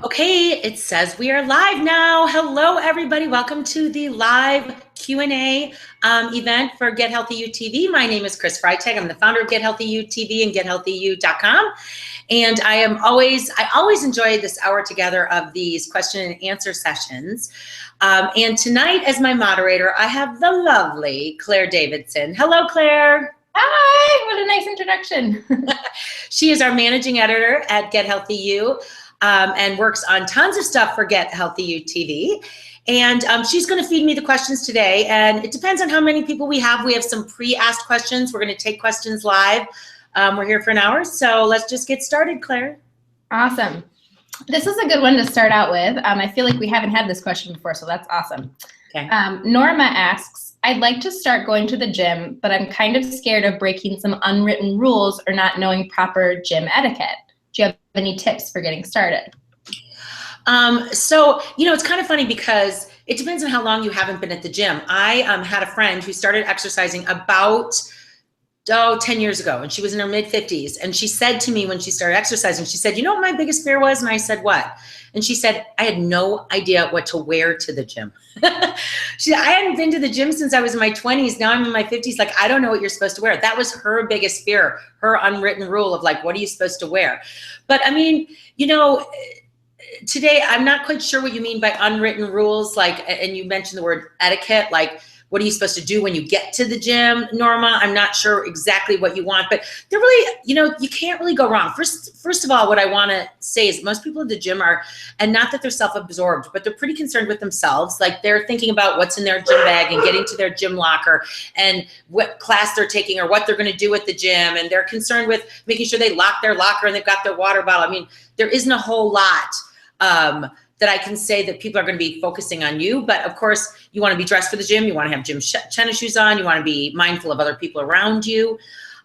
Okay, it says we are live now. Hello, everybody. Welcome to the live Q&A event for Get Healthy UTV. My name is Chris Freytag. I'm the founder of Get Healthy UTV and GetHealthyU.com. And I always enjoy this hour together of these question and answer sessions. And tonight, as my moderator, I have the lovely Claire Davidson. Hello, Claire. Hi, what a nice introduction. She is our managing editor at Get Healthy U. And works on tons of stuff for Get Healthy U TV. And she's going to feed me the questions today. And it depends on how many people we have. We have some pre-asked questions. We're going to take questions live. We're here for an hour. So let's just get started, Claire. Awesome. This is a good one to start out with. I feel like we haven't had this question before, so that's awesome. Okay. Norma asks, I'd like to start going to the gym, but I'm kind of scared of breaking some unwritten rules or not knowing proper gym etiquette. Do you have any tips for getting started? So, it's kind of funny because it depends on how long you haven't been at the gym. I had a friend who started exercising about 10 years ago, and she was in her mid-50s. And she said to me when she started exercising, she said, you know what my biggest fear was? And I said, what? And she said, I had no idea what to wear to the gym. She said, I hadn't been to the gym since I was in my 20s. Now I'm in my 50s. Like, I don't know what you're supposed to wear. That was her biggest fear, her unwritten rule of like, what are you supposed to wear? But I mean, today I'm not quite sure what you mean by unwritten rules. Like, and you mentioned the word etiquette, like, what are you supposed to do when you get to the gym, Norma? I'm not sure exactly what you want, but they're really, you can't really go wrong. First of all, what I want to say is most people at the gym are, and not that they're self-absorbed, but they're pretty concerned with themselves. Like they're thinking about what's in their gym bag and getting to their gym locker and what class they're taking or what they're going to do at the gym. And they're concerned with making sure they lock their locker and they've got their water bottle. I mean, there isn't a whole lot that I can say that people are going to be focusing on you. But of course, you want to be dressed for the gym. You want to have gym tennis shoes on. You want to be mindful of other people around you.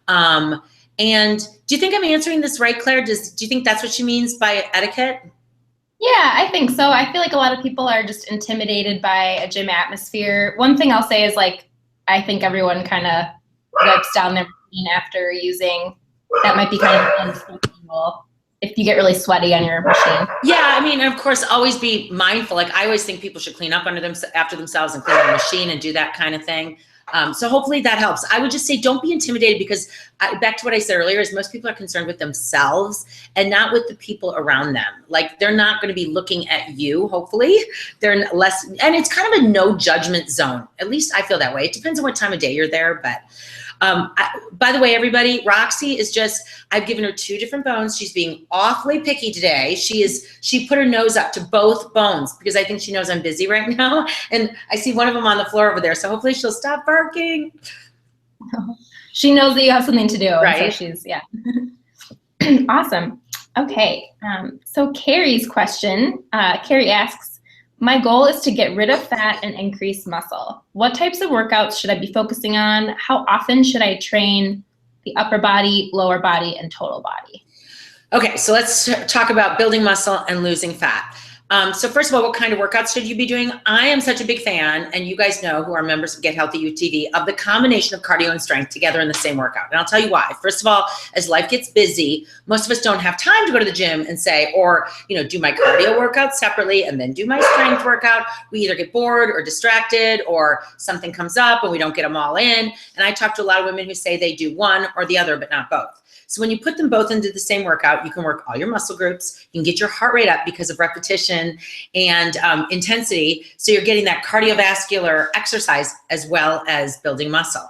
And do you think I'm answering this right, Claire? Do you think that's what she means by etiquette? Yeah, I think so. I feel like a lot of people are just intimidated by a gym atmosphere. One thing I'll say is I think everyone kind of wipes down their machine after using. That might be kind of uncomfortable if you get really sweaty on your machine. Yeah, I mean, of course, always be mindful. Like I always think people should clean up after themselves and clean their machine and do that kind of thing. So hopefully that helps. I would just say don't be intimidated because back to what I said earlier is most people are concerned with themselves and not with the people around them. Like they're not going to be looking at you, hopefully. They're less, and it's kind of a no judgment zone. At least I feel that way. It depends on what time of day you're there, but by the way, everybody, Roxy is I've given her 2 different bones. She's being awfully picky today. She put her nose up to both bones because I think she knows I'm busy right now. And I see one of them on the floor over there. So hopefully she'll stop barking. She knows that you have something to do. Right. So she's, yeah. Awesome. Okay. So Carrie's question, Carrie asks, my goal is to get rid of fat and increase muscle. What types of workouts should I be focusing on? How often should I train the upper body, lower body, and total body? Okay, so let's talk about building muscle and losing fat. So first of all, what kind of workouts should you be doing? I am such a big fan, and you guys know who are members of Get Healthy UTV, of the combination of cardio and strength together in the same workout. And I'll tell you why. First of all, as life gets busy, most of us don't have time to go to the gym and say, or do my cardio workout separately and then do my strength workout. We either get bored or distracted or something comes up and we don't get them all in. And I talk to a lot of women who say they do one or the other, but not both. So when you put them both into the same workout, you can work all your muscle groups. You can get your heart rate up because of repetition and intensity. So you're getting that cardiovascular exercise as well as building muscle.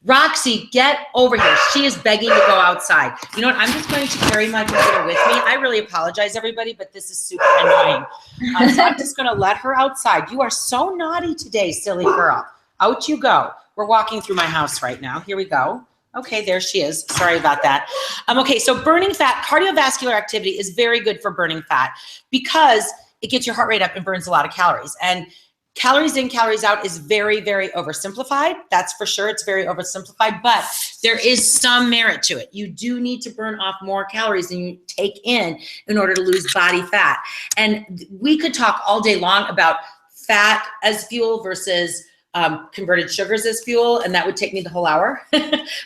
Roxy, get over here. She is begging to go outside. You know what? I'm just going to carry my computer with me. I really apologize, everybody, but this is super annoying. So I'm just going to let her outside. You are so naughty today, silly girl. Out you go. We're walking through my house right now. Here we go. Okay, there she is. Sorry about that. Okay, so burning fat, cardiovascular activity is very good for burning fat because it gets your heart rate up and burns a lot of calories. And calories in, calories out is very, very oversimplified. That's for sure. It's very oversimplified, but there is some merit to it. You do need to burn off more calories than you take in order to lose body fat. And we could talk all day long about fat as fuel versus converted sugars as fuel, and that would take me the whole hour.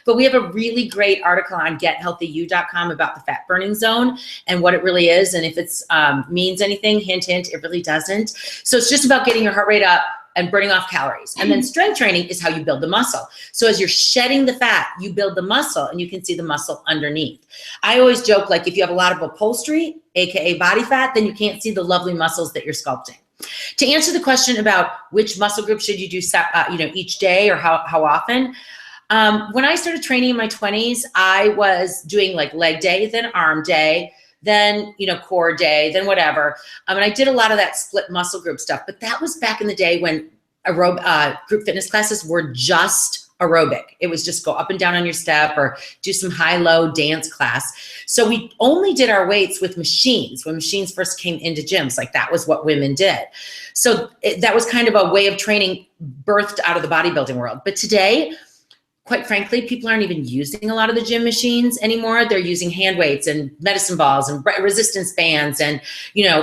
But we have a really great article on GetHealthyU.com about the fat burning zone and what it really is. And if it's means anything, hint, hint, it really doesn't. So it's just about getting your heart rate up and burning off calories. And then strength training is how you build the muscle. So as you're shedding the fat, you build the muscle, and you can see the muscle underneath. I always joke, like, if you have a lot of upholstery, AKA body fat, then you can't see the lovely muscles that you're sculpting. To answer the question about which muscle group should you do, each day or how often, when I started training in my 20s, I was doing like leg day, then arm day, then, core day, then whatever. And I did a lot of that split muscle group stuff, but that was back in the day when group fitness classes were just aerobic. It was just go up and down on your step or do some high-low dance class. So we only did our weights with machines when machines first came into gyms. Like, that was what women did. So that was kind of a way of training birthed out of the bodybuilding world. But today, quite frankly, people aren't even using a lot of the gym machines anymore. They're using hand weights and medicine balls and resistance bands and,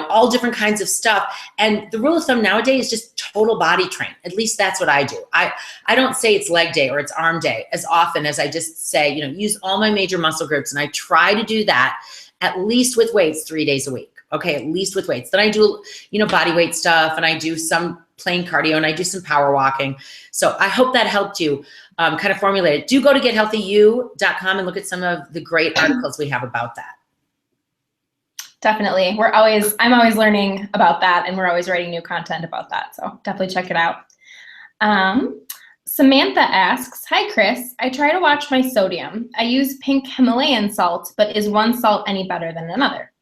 all different kinds of stuff. And the rule of thumb nowadays is just total body train. At least that's what I do. I don't say it's leg day or it's arm day as often as I just say, use all my major muscle groups. And I try to do that at least with weights 3 days a week. Okay, at least with weights. Then I do, body weight stuff, and I do some plain cardio, and I do some power walking. So I hope that helped you kind of formulate it. Do go to GetHealthyU.com and look at some of the great articles we have about that. Definitely. I'm always learning about that, and we're always writing new content about that. So definitely check it out. Samantha asks, hi, Chris. I try to watch my sodium. I use pink Himalayan salt, but is one salt any better than another?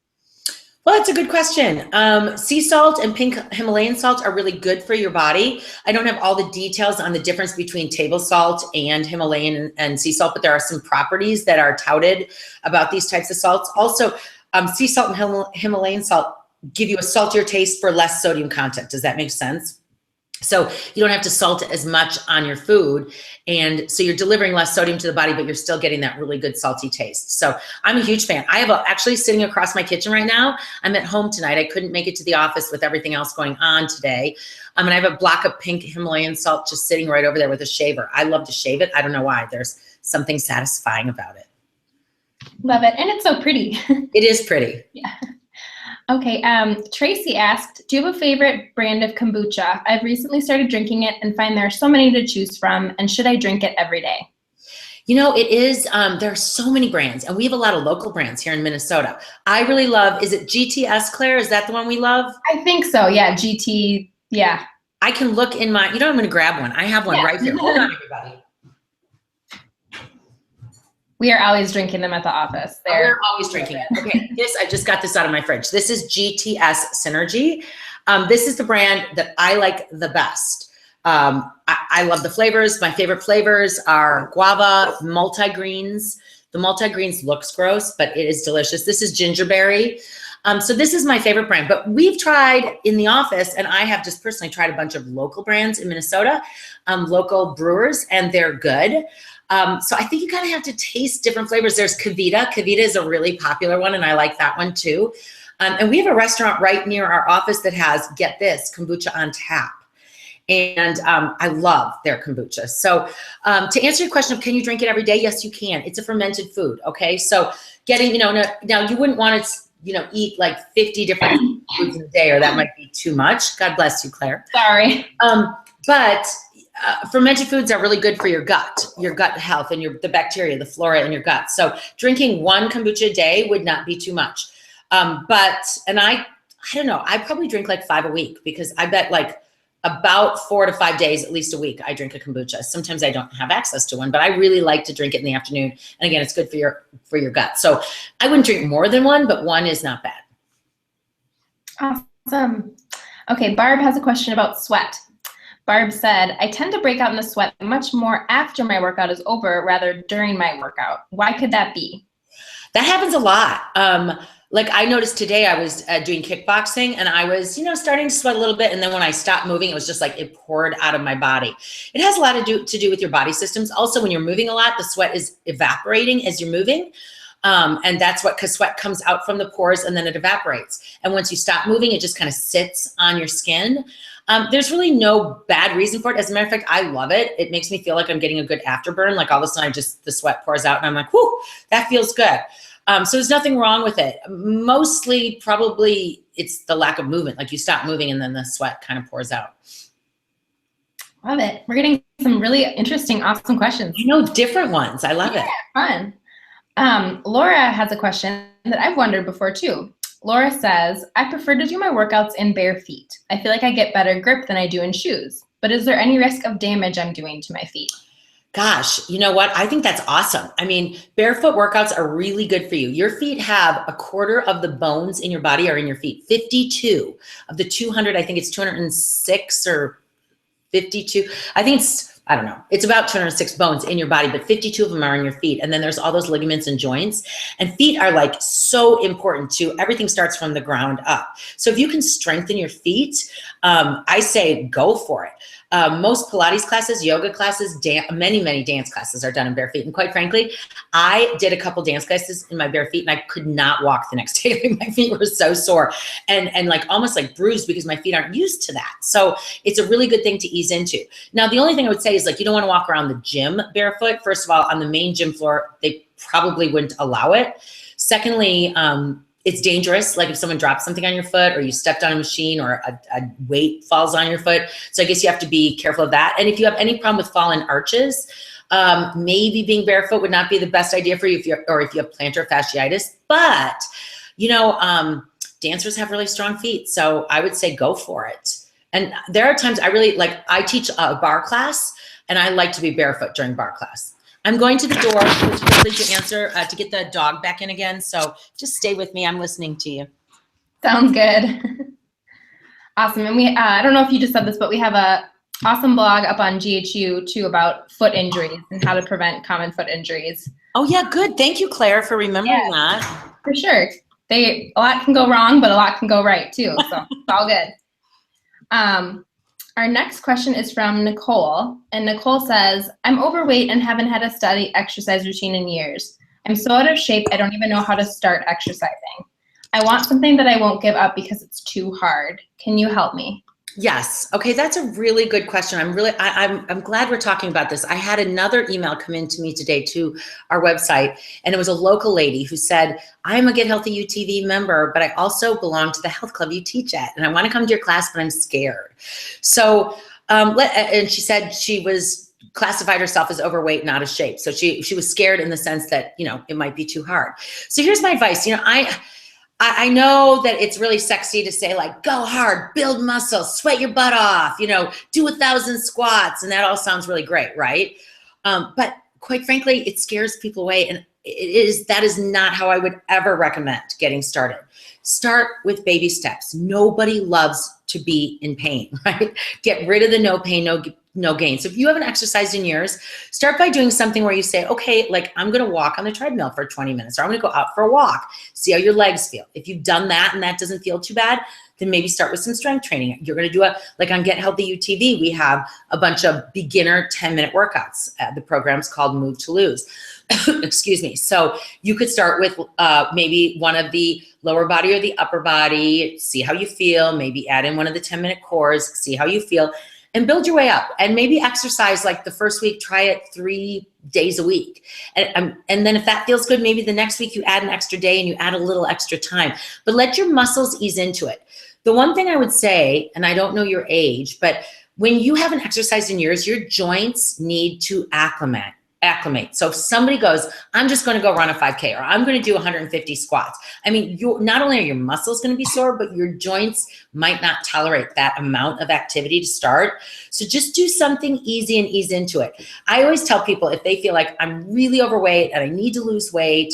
Well, that's a good question. Sea salt and pink Himalayan salt are really good for your body. I don't have all the details on the difference between table salt and Himalayan and sea salt, but there are some properties that are touted about these types of salts. Also, sea salt and Himalayan salt give you a saltier taste for less sodium content. Does that make sense? So you don't have to salt it as much on your food. And so you're delivering less sodium to the body, but you're still getting that really good salty taste. So I'm a huge fan. I have actually sitting across my kitchen right now. I'm at home tonight. I couldn't make it to the office with everything else going on today. And I have a block of pink Himalayan salt just sitting right over there with a shaver. I love to shave it. I don't know why. There's something satisfying about it. Love it. And it's so pretty. It is pretty. Yeah. Okay, Tracy asked, do you have a favorite brand of kombucha? I've recently started drinking it and find there are so many to choose from, and should I drink it every day? It is, there are so many brands, and we have a lot of local brands here in Minnesota. I really love, is it GTS, Claire? Is that the one we love? I think so, yeah, GT, yeah. I can look in my, I'm going to grab one. I have one right here. Hold on, everybody. We are always drinking them at the office. We're always drinking it. Okay, I just got this out of my fridge. This is GTS Synergy. This is the brand that I like the best. I love the flavors. My favorite flavors are guava, multi-greens. The multi-greens looks gross, but it is delicious. This is gingerberry. So this is my favorite brand, but we've tried in the office, and I have just personally tried a bunch of local brands in Minnesota, local brewers, and they're good. So I think you kind of have to taste different flavors. There's Kavita. Kavita is a really popular one, and I like that one too. And we have a restaurant right near our office that has, get this, kombucha on tap. And I love their kombucha. So to answer your question of can you drink it every day? Yes, you can. It's a fermented food, okay? So getting, now you wouldn't want to, eat like 50 different foods in a day, or that might be too much. God bless you, Claire. Sorry. But fermented foods are really good for your gut health, and the bacteria, the flora in your gut. So drinking one kombucha a day would not be too much. I don't know, I probably drink like 5 a week, because I bet like about 4 to 5 days, at least a week, I drink a kombucha. Sometimes I don't have access to one, but I really like to drink it in the afternoon. And again, it's good for your gut. So I wouldn't drink more than one, but one is not bad. Awesome. Okay, Barb has a question about sweat. Barb said, I tend to break out in the sweat much more after my workout is over rather during my workout. Why could that be? That happens a lot. Like I noticed today I was doing kickboxing, and I was, starting to sweat a little bit. And then when I stopped moving, it was just like it poured out of my body. It has a lot to do with your body systems. Also, when you're moving a lot, the sweat is evaporating as you're moving. And that's what, because sweat comes out from the pores and then it evaporates. And once you stop moving, it just kind of sits on your skin. There's really no bad reason for it. As a matter of fact, I love it. It makes me feel like I'm getting a good afterburn. Like all of a sudden the sweat pours out and I'm like, whoo, that feels good. So there's nothing wrong with it. Mostly probably it's the lack of movement. Like you stop moving and then the sweat kind of pours out. Love it. We're getting some really interesting, awesome questions. You know, different ones. I love it. Fun. Laura has a question that I've wondered before too. Laura says, I prefer to do my workouts in bare feet. I feel like I get better grip than I do in shoes. But is there any risk of damage I'm doing to my feet? Gosh, you know what? I think that's awesome. I mean, barefoot workouts are really good for you. Your feet have a quarter of the bones in your body are in your feet. 52 of the 200, I think it's 206 or 52. I think I don't know. It's about 206 bones in your body, but 52 of them are in your feet. And then there's all those ligaments and joints. And feet are like so important to everything starts from the ground up. So if you can strengthen your feet, I say go for it. Most Pilates classes, yoga classes, many dance classes are done in bare feet. And quite frankly, I did a couple dance classes in my bare feet and I could not walk the next day. Like my feet were so sore and like almost like bruised because my feet aren't used to that. So it's a really good thing to ease into. Now, the only thing I would say is like, you don't want to walk around the gym barefoot. First of all, on the main gym floor, they probably wouldn't allow it. Secondly, it's dangerous. Like if someone drops something on your foot or you stepped on a machine or a weight falls on your foot. So I guess you have to be careful of that. And if you have any problem with fallen arches, maybe being barefoot would not be the best idea for you if you have plantar fasciitis. But, you know, dancers have really strong feet. So I would say go for it. And there are times I teach a bar class and I like to be barefoot during bar class. I'm going to the door to get the dog back in again. So just stay with me. I'm listening to you. Sounds good. Awesome. And we, I don't know if you just said this, but we have a awesome blog up on GHU too about foot injuries and how to prevent common foot injuries. Oh yeah, good. Thank you, Claire, for remembering that. For sure. A lot can go wrong, but a lot can go right too. So it's all good. Our next question is from Nicole, and Nicole says, I'm overweight and haven't had a steady exercise routine in years. I'm so out of shape, I don't even know how to start exercising. I want something that I won't give up because it's too hard. Can you help me? Yes. Okay. That's a really good question. I'm glad we're talking about this. I had another email come in to me today to our website, and it was a local lady who said, I'm a Get Healthy UTV member, but I also belong to the health club you teach at, and I want to come to your class, but I'm scared. So, and she said she was classified herself as overweight, not as shape. So she was scared in the sense that, you know, it might be too hard. So here's my advice. You know, I know that it's really sexy to say like, go hard, build muscle, sweat your butt off, you know, do 1,000 squats. And that all sounds really great, right? But quite frankly, it scares people away. And that is not how I would ever recommend getting started. Start with baby steps. Nobody loves to be in pain, right? Get rid of the no pain, no gain. So if you haven't exercised in years, start by doing something where you say, okay, like I'm going to walk on the treadmill for 20 minutes, or I'm going to go out for a walk, see how your legs feel. If you've done that and that doesn't feel too bad, then maybe start with some strength training. You're going to do like on Get Healthy UTV, we have a bunch of beginner 10-minute workouts. The program's called Move to Lose. Excuse me. So you could start with maybe one of the lower body or the upper body, see how you feel, maybe add in one of the 10-minute cores, see how you feel, and build your way up. And maybe exercise like the first week, try it 3 days a week. And then if that feels good, maybe the next week you add an extra day and you add a little extra time, but let your muscles ease into it. The one thing I would say, and I don't know your age, but when you haven't exercised in years, your joints need to acclimate. So if somebody goes, I'm just going to go run a 5K, or I'm going to do 150 squats. I mean, not only are your muscles going to be sore, but your joints might not tolerate that amount of activity to start. So just do something easy and ease into it. I always tell people if they feel like I'm really overweight and I need to lose weight,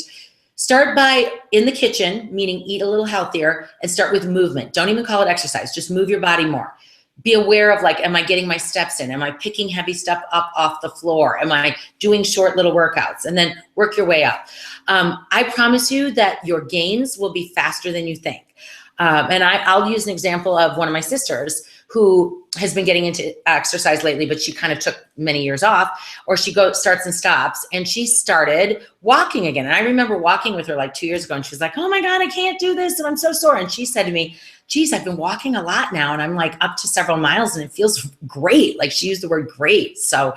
start by in the kitchen, meaning eat a little healthier, and start with movement. Don't even call it exercise. Just move your body more. Be aware of like, am I getting my steps in? Am I picking heavy stuff up off the floor? Am I doing short little workouts? And then work your way up. I promise you that your gains will be faster than you think. And I'll use an example of one of my sisters who has been getting into exercise lately, but she kind of took many years off, or she starts and stops, and she started walking again. And I remember walking with her like 2 years ago, and she was like, oh my God, I can't do this, and I'm so sore. And she said to me, geez, I've been walking a lot now, and I'm like up to several miles, and it feels great. Like, she used the word great. So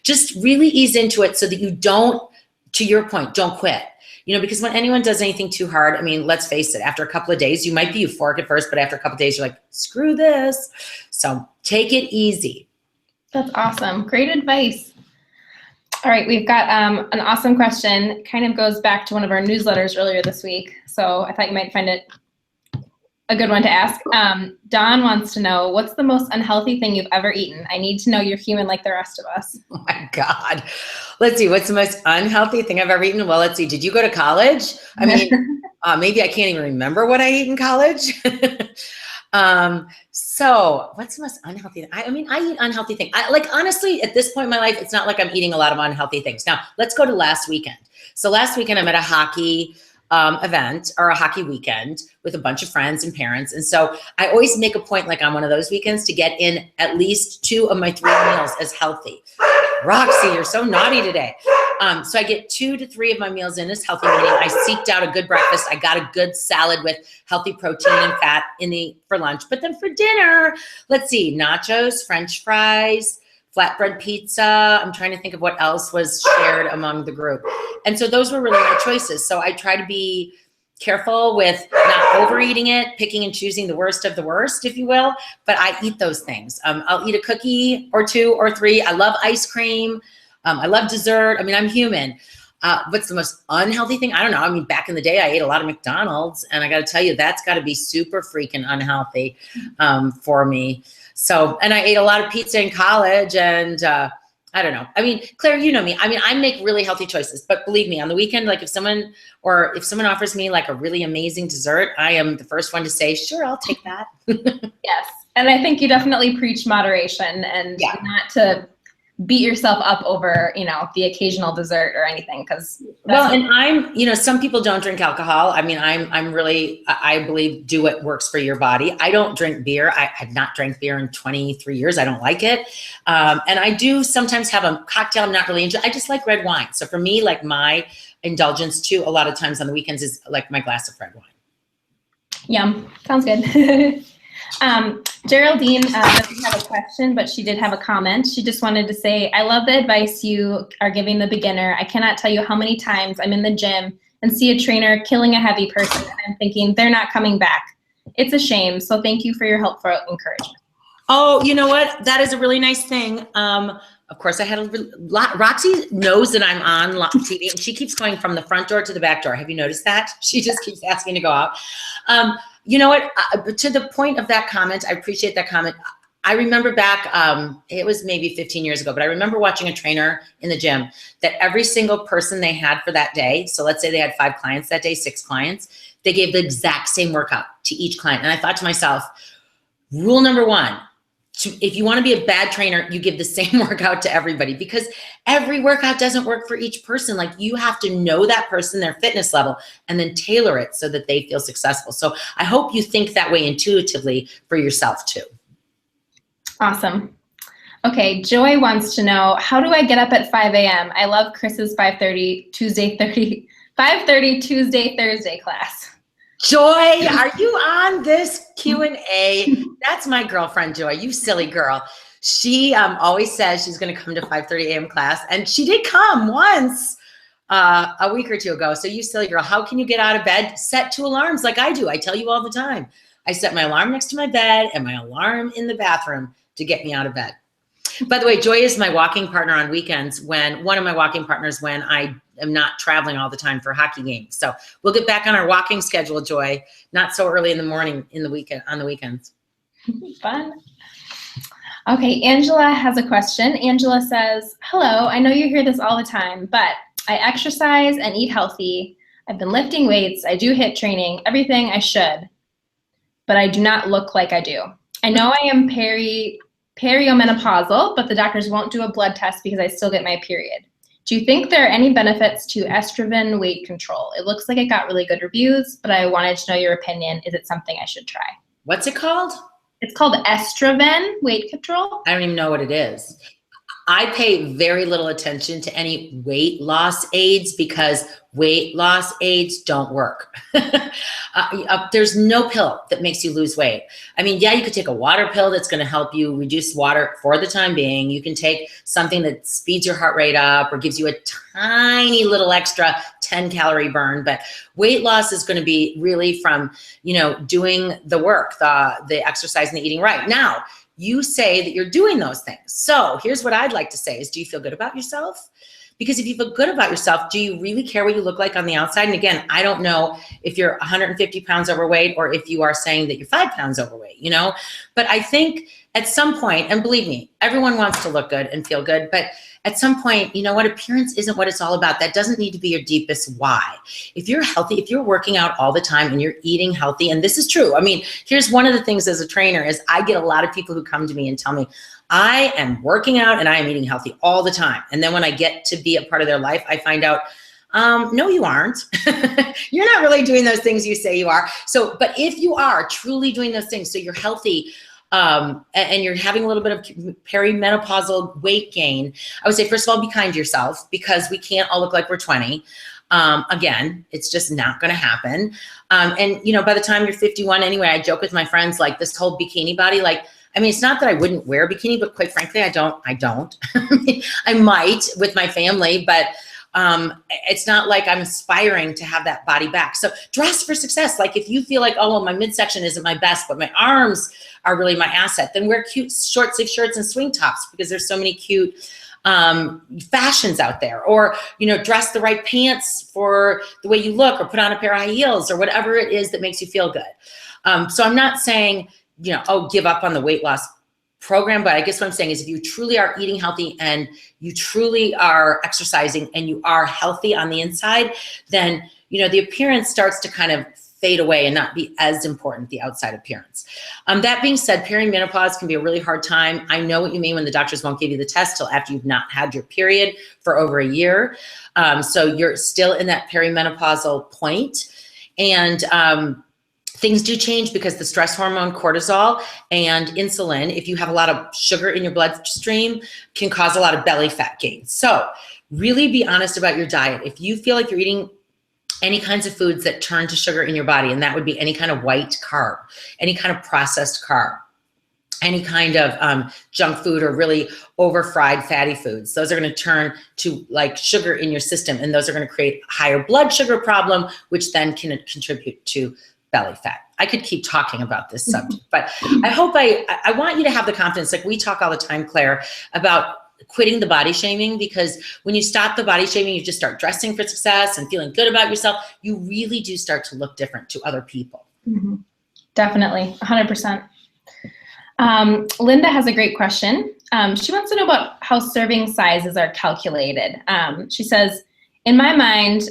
just really ease into it so that you don't, to your point, don't quit. You know, because when anyone does anything too hard, I mean, let's face it, after a couple of days, you might be euphoric at first, but after a couple of days, you're like, screw this. So take it easy. That's awesome. Great advice. All right, we've got an awesome question. Kind of goes back to one of our newsletters earlier this week. So I thought you might find it a good one to ask. Dawn wants to know, what's the most unhealthy thing you've ever eaten? I need to know you're human like the rest of us. Oh my God. Let's see. What's the most unhealthy thing I've ever eaten? Well, let's see. Did you go to college? I mean, maybe I can't even remember what I ate in college. So what's the most unhealthy thing? I mean, I eat unhealthy things. Honestly, at this point in my life, it's not like I'm eating a lot of unhealthy things. Now, let's go to last weekend. So last weekend, I'm at a hockey event, or a hockey weekend, with a bunch of friends and parents. And so I always make a point, like on one of those weekends, to get in at least 2 of my 3 meals as healthy. Roxy, you're so naughty today. So I get 2 to 3 of my meals in as healthy, meaning I seeked out a good breakfast. I got a good salad with healthy protein and fat for lunch. But then for dinner, let's see, nachos, French fries, flatbread pizza. I'm trying to think of what else was shared among the group. And so those were really my choices. So I try to be careful with not overeating it, picking and choosing the worst of the worst, if you will, but I eat those things. I'll eat a cookie or 2 or 3. I love ice cream. I love dessert. I mean, I'm human. What's the most unhealthy thing? I don't know. I mean, back in the day, I ate a lot of McDonald's, and I got to tell you, that's got to be super freaking unhealthy for me. So, and I ate a lot of pizza in college, and I don't know. I mean, Claire, you know me. I mean, I make really healthy choices, but believe me, on the weekend, like if someone offers me like a really amazing dessert, I am the first one to say, sure, I'll take that. Yes. And I think you definitely preach moderation, and not to beat yourself up over, the occasional dessert or anything. And some people don't drink alcohol. I mean, I believe do what works for your body. I don't drink beer. I have not drank beer in 23 years. I don't like it. And I do sometimes have a cocktail I'm not really into. I just like red wine. So for me, like my indulgence too, a lot of times on the weekends is like my glass of red wine. Yum. Sounds good. Geraldine doesn't have a question, but she did have a comment. She just wanted to say, I love the advice you are giving the beginner. I cannot tell you how many times I'm in the gym and see a trainer killing a heavy person, and I'm thinking they're not coming back. It's a shame. So thank you for your helpful encouragement. Oh, you know what? That is a really nice thing. Of course, I had a lot. Roxy knows that I'm on TV, and she keeps going from the front door to the back door. Have you noticed that? She just keeps asking to go out. You know what? To the point of that comment, I appreciate that comment. I remember back, it was maybe 15 years ago, but I remember watching a trainer in the gym that every single person they had for that day, so let's say they had 5 clients that day, 6 clients, they gave the exact same workout to each client. And I thought to myself, rule number 1, if you want to be a bad trainer, you give the same workout to everybody, because every workout doesn't work for each person. Like, you have to know that person, their fitness level, and then tailor it so that they feel successful. So I hope you think that way intuitively for yourself too. Awesome. Okay, Joy wants to know, how do I get up at 5 a.m.? I love Chris's 5:30 Tuesday, Thursday class. Joy, are you on this Q&A? That's my girlfriend, Joy, you silly girl. She always says she's going to come to 5:30 a.m. class, and she did come once a week or 2 ago. So you silly girl, how can you get out of bed? Set 2 alarms like I do. I tell you all the time. I set my alarm next to my bed and my alarm in the bathroom to get me out of bed. By the way, Joy is my walking partner on weekends, when I am not traveling all the time for hockey games. So we'll get back on our walking schedule, Joy, not so early in the morning on the weekends. Fun. Okay, Angela has a question. Angela says, hello, I know you hear this all the time, but I exercise and eat healthy. I've been lifting weights. I do HIIT training, everything I should, but I do not look like I do. I know I am perimenopausal, but the doctors won't do a blood test because I still get my period. Do you think there are any benefits to estrogen weight control? It looks like it got really good reviews, but I wanted to know your opinion. Is it something I should try? What's it called? It's called estrogen weight control. I don't even know what it is. I pay very little attention to any weight loss aids because weight loss aids don't work. There's no pill that makes you lose weight. I mean, yeah, you could take a water pill that's going to help you reduce water for the time being. You can take something that speeds your heart rate up or gives you a tiny little extra 10-calorie burn. But weight loss is going to be really from, doing the work, the exercise and the eating right. Now, you say that you're doing those things. So here's what I'd like to say is, do you feel good about yourself? Because if you feel good about yourself, do you really care what you look like on the outside? And again, I don't know if you're 150 pounds overweight or if you are saying that you're 5 pounds overweight, but I think at some point, and believe me, everyone wants to look good and feel good, but at some point, you know what, appearance isn't what it's all about. That doesn't need to be your deepest why. If you're healthy, if you're working out all the time and you're eating healthy, and this is true. I mean, here's one of the things as a trainer is I get a lot of people who come to me and tell me, I am working out and I am eating healthy all the time. And then when I get to be a part of their life, I find out, no, you aren't. You're not really doing those things you say you are. So, but if you are truly doing those things, so you're healthy, and you're having a little bit of perimenopausal weight gain, I would say, first of all, be kind to yourself because we can't all look like we're 20. Again, it's just not going to happen. And by the time you're 51 anyway, I joke with my friends, like this whole bikini body, it's not that I wouldn't wear a bikini, but quite frankly, I don't. I might with my family, but it's not like I'm aspiring to have that body back. So dress for success. Like if you feel like, oh, well, my midsection isn't my best, but my arms are really my asset, then wear cute short sleeve shirts and swing tops because there's so many cute fashions out there, or, dress the right pants for the way you look, or put on a pair of high heels or whatever it is that makes you feel good. So I'm not saying, give up on the weight loss program. But I guess what I'm saying is if you truly are eating healthy and you truly are exercising and you are healthy on the inside, then, the appearance starts to kind of fade away and not be as important, the outside appearance. That being said, perimenopause can be a really hard time. I know what you mean when the doctors won't give you the test till after you've not had your period for over a year. So you're still in that perimenopausal point. And things do change because the stress hormone cortisol and insulin, if you have a lot of sugar in your bloodstream, can cause a lot of belly fat gain. So really be honest about your diet. If you feel like you're eating any kinds of foods that turn to sugar in your body, and that would be any kind of white carb, any kind of processed carb, any kind of junk food or really over fried fatty foods, those are going to turn to like sugar in your system, and those are going to create higher blood sugar problem, which then can contribute to belly fat. I could keep talking about this subject, but I want you to have the confidence, like we talk all the time, Claire, about quitting the body shaming, because when you stop the body shaming, you just start dressing for success and feeling good about yourself. You really do start to look different to other people. Mm-hmm. Definitely, 100%. Linda has a great question. She wants to know about how serving sizes are calculated. She says, in my mind,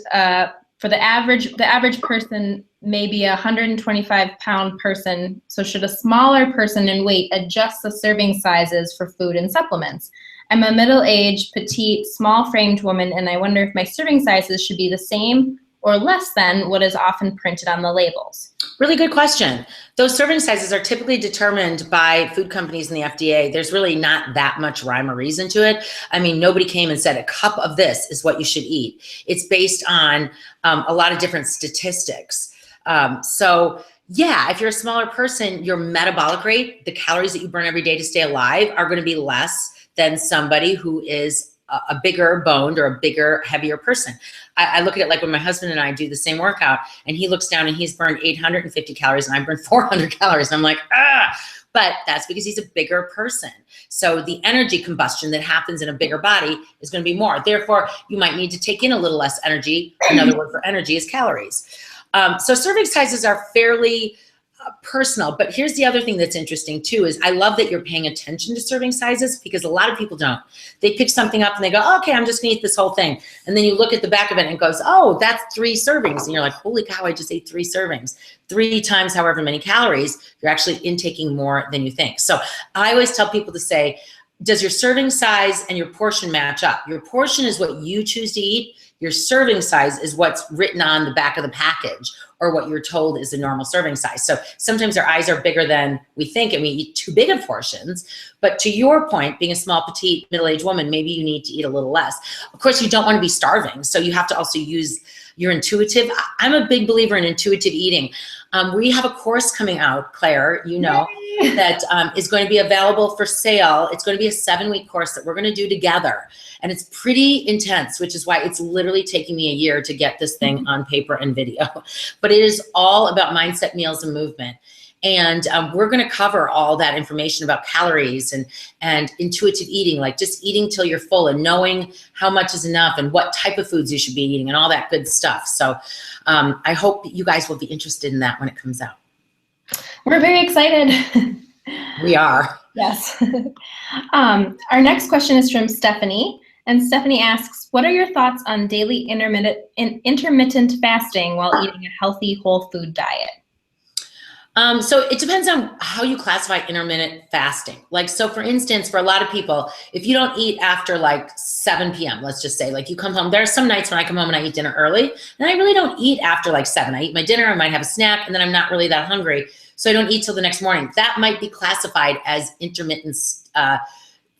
for the average person may be a 125-pound person. So should a smaller person in weight adjust the serving sizes for food and supplements? I'm a middle-aged, petite, small-framed woman, and I wonder if my serving sizes should be the same or less than what is often printed on the labels. Really good question. Those serving sizes are typically determined by food companies and the FDA. There's really not that much rhyme or reason to it. I mean, nobody came and said a cup of this is what you should eat. It's based on a lot of different statistics. So yeah, if you're a smaller person, your metabolic rate, the calories that you burn every day to stay alive, are going to be less than somebody who is a bigger boned or a bigger, heavier person. I look at it like when my husband and I do the same workout, and he looks down and he's burned 850 calories and I burn 400 calories. And I'm like, but that's because he's a bigger person. So the energy combustion that happens in a bigger body is going to be more. Therefore, you might need to take in a little less energy. Another word for energy is calories. So serving sizes are fairly personal, but here's the other thing that's interesting too, is I love that you're paying attention to serving sizes, because a lot of people don't. They pick something up and they go, oh, okay, I'm just gonna eat this whole thing. And then you look at the back of it and it goes, oh, that's 3 servings. And you're like, holy cow, I just ate 3 servings. 3 times however many calories, you're actually intaking more than you think. So I always tell people to say, does your serving size and your portion match up? Your portion is what you choose to eat. Your serving size is what's written on the back of the package or what you're told is the normal serving size. So sometimes our eyes are bigger than we think and we eat too big of portions. But to your point, being a small, petite, middle-aged woman, maybe you need to eat a little less. Of course, you don't want to be starving. So you have to also use your intuitive. I'm a big believer in intuitive eating. We have a course coming out, Claire, you know, that is going to be available for sale. It's going to be a 7-week course that we're going to do together. And it's pretty intense, which is why it's literally taking me a year to get this thing on paper and video. But it is all about mindset, meals, and movement. And we're going to cover all that information about calories and intuitive eating, like just eating till you're full and knowing how much is enough and what type of foods you should be eating and all that good stuff. So I hope you guys will be interested in that when it comes out. We're very excited. We are. Yes. Our next question is from Stephanie. And Stephanie asks, what are your thoughts on daily intermittent fasting while eating a healthy whole food diet? So it depends on how you classify intermittent fasting. Like, so for instance, for a lot of people, if you don't eat after like 7 p.m., let's just say, like you come home, there are some nights when I come home and I eat dinner early and I really don't eat after like 7. I eat my dinner, I might have a snack, and then I'm not really that hungry. So I don't eat till the next morning. That might be classified as intermittent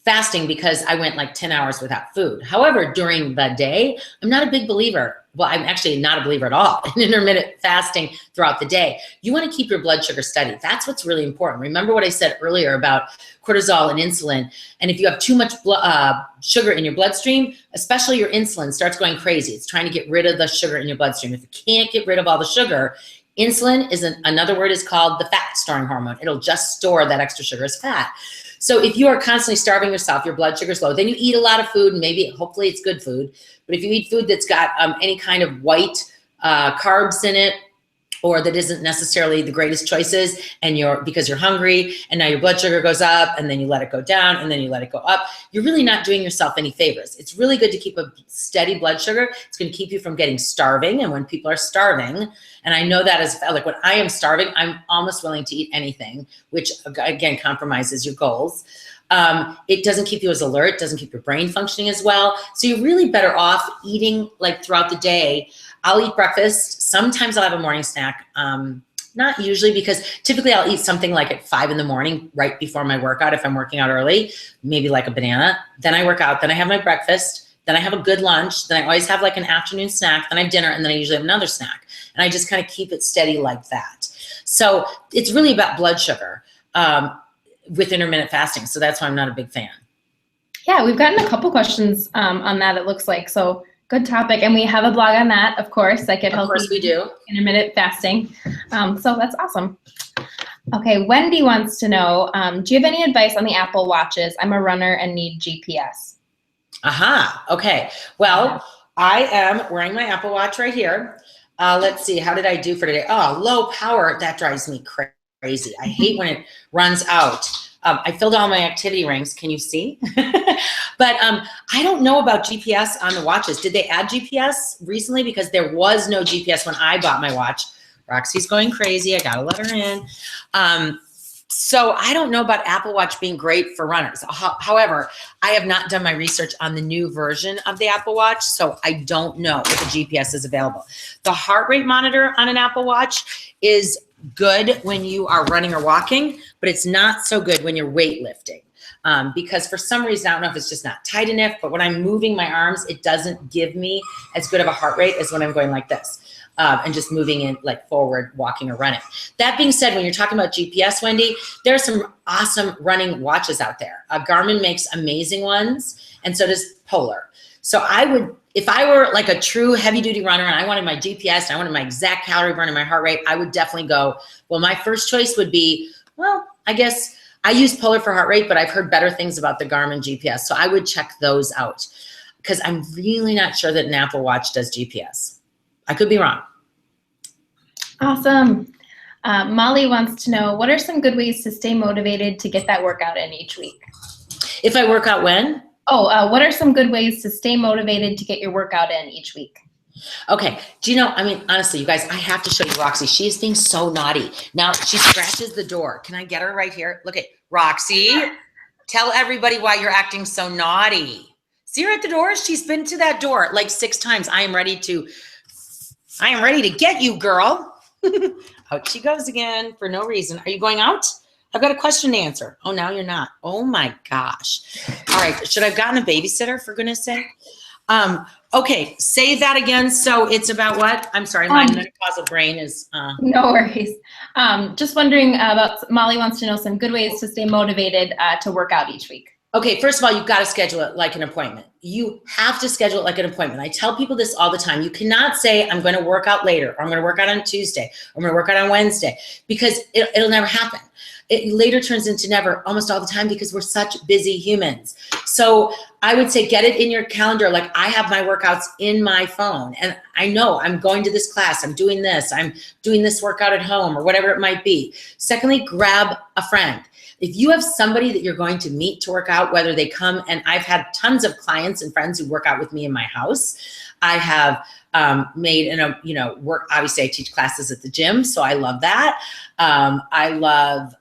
fasting because I went like 10 hours without food. However, during the day, I'm not a big believer. Well, I'm actually not a believer at all in intermittent fasting throughout the day. You want to keep your blood sugar steady. That's what's really important. Remember what I said earlier about cortisol and insulin. And if you have too much sugar in your bloodstream, especially your insulin starts going crazy. It's trying to get rid of the sugar in your bloodstream. If you can't get rid of all the sugar, insulin is another word is called the fat storing hormone. It'll just store that extra sugar as fat. So if you are constantly starving yourself, your blood sugar's low, then you eat a lot of food and maybe, hopefully it's good food. But if you eat food that's got any kind of white carbs in it, or that isn't necessarily the greatest choices, and because you're hungry and now your blood sugar goes up and then you let it go down and then you let it go up, you're really not doing yourself any favors. It's really good to keep a steady blood sugar. It's going to keep you from getting starving. And when people are starving, and I know that as like when I am starving, I'm almost willing to eat anything, which again compromises your goals. It doesn't keep you as alert, doesn't keep your brain functioning as well. So you're really better off eating like throughout the day. I'll eat breakfast. Sometimes I'll have a morning snack. Not usually, because typically I'll eat something like at 5 in the morning, right before my workout. If I'm working out early, maybe like a banana, then I work out, then I have my breakfast, then I have a good lunch, then I always have like an afternoon snack, then I have dinner, and then I usually have another snack. And I just kind of keep it steady like that. So it's really about blood sugar with intermittent fasting. So that's why I'm not a big fan. Yeah, we've gotten a couple questions on that, it looks like. So good topic. And we have a blog on that, of course, that Get Healthy. Of course we do. Intermittent fasting. So that's awesome. Okay, Wendy wants to know, do you have any advice on the Apple Watches? I'm a runner and need GPS. Aha, okay. Well, I am wearing my Apple Watch right here. Let's see, how did I do for today? Oh, low power, that drives me crazy. I hate when it runs out. I filled all my activity rings, can you see? But I don't know about GPS on the watches. Did they add GPS recently? Because there was no GPS when I bought my watch. Roxy's going crazy, I gotta let her in. So I don't know about Apple Watch being great for runners. However, I have not done my research on the new version of the Apple Watch, so I don't know if the GPS is available. The heart rate monitor on an Apple Watch is good when you are running or walking, but it's not so good when you're weightlifting. Because for some reason, I don't know if it's just not tight enough, but when I'm moving my arms, it doesn't give me as good of a heart rate as when I'm going like this. And just moving in like forward, walking or running. That being said, when you're talking about GPS, Wendy, there are some awesome running watches out there. Garmin makes amazing ones, and so does Polar. So I would, if I were like a true heavy duty runner and I wanted my GPS, and I wanted my exact calorie burn and my heart rate, I would definitely go, well, my first choice would be, well, I guess I use Polar for heart rate, but I've heard better things about the Garmin GPS. So I would check those out because I'm really not sure that an Apple Watch does GPS. I could be wrong. Awesome. Molly wants to know, what are some good ways to stay motivated to get that workout in each week? If I work out when? What are some good ways to stay motivated to get your workout in each week? Okay. Do you know, I mean, honestly, you guys, I have to show you Roxy. She is being so naughty. Now she scratches the door. Can I get her right here? Look at Roxy. Tell everybody why you're acting so naughty. See her at the door? She's been to that door like 6 times. I am ready to get you, girl. Out she goes again for no reason. Are you going out? I've got a question to answer. Oh, now you're not. Oh my gosh. All right. Should I have gotten a babysitter, for goodness sake? Okay. Say that again. So it's about what? I'm sorry. My menopausal brain is. No worries. Just wondering about, Molly wants to know some good ways to stay motivated to work out each week. Okay, first of all, you've got to schedule it like an appointment. You have to schedule it like an appointment. I tell people this all the time. You cannot say, I'm going to work out later, or I'm going to work out on Tuesday, or I'm going to work out on Wednesday, because it'll never happen. It later turns into never almost all the time because we're such busy humans. So I would say get it in your calendar. Like I have my workouts in my phone, and I know I'm going to this class, I'm doing this workout at home, or whatever it might be. Secondly, grab a friend. If you have somebody that you're going to meet to work out, whether they come, and I've had tons of clients and friends who work out with me in my house. I have made work. Obviously, I teach classes at the gym, so I love that. I love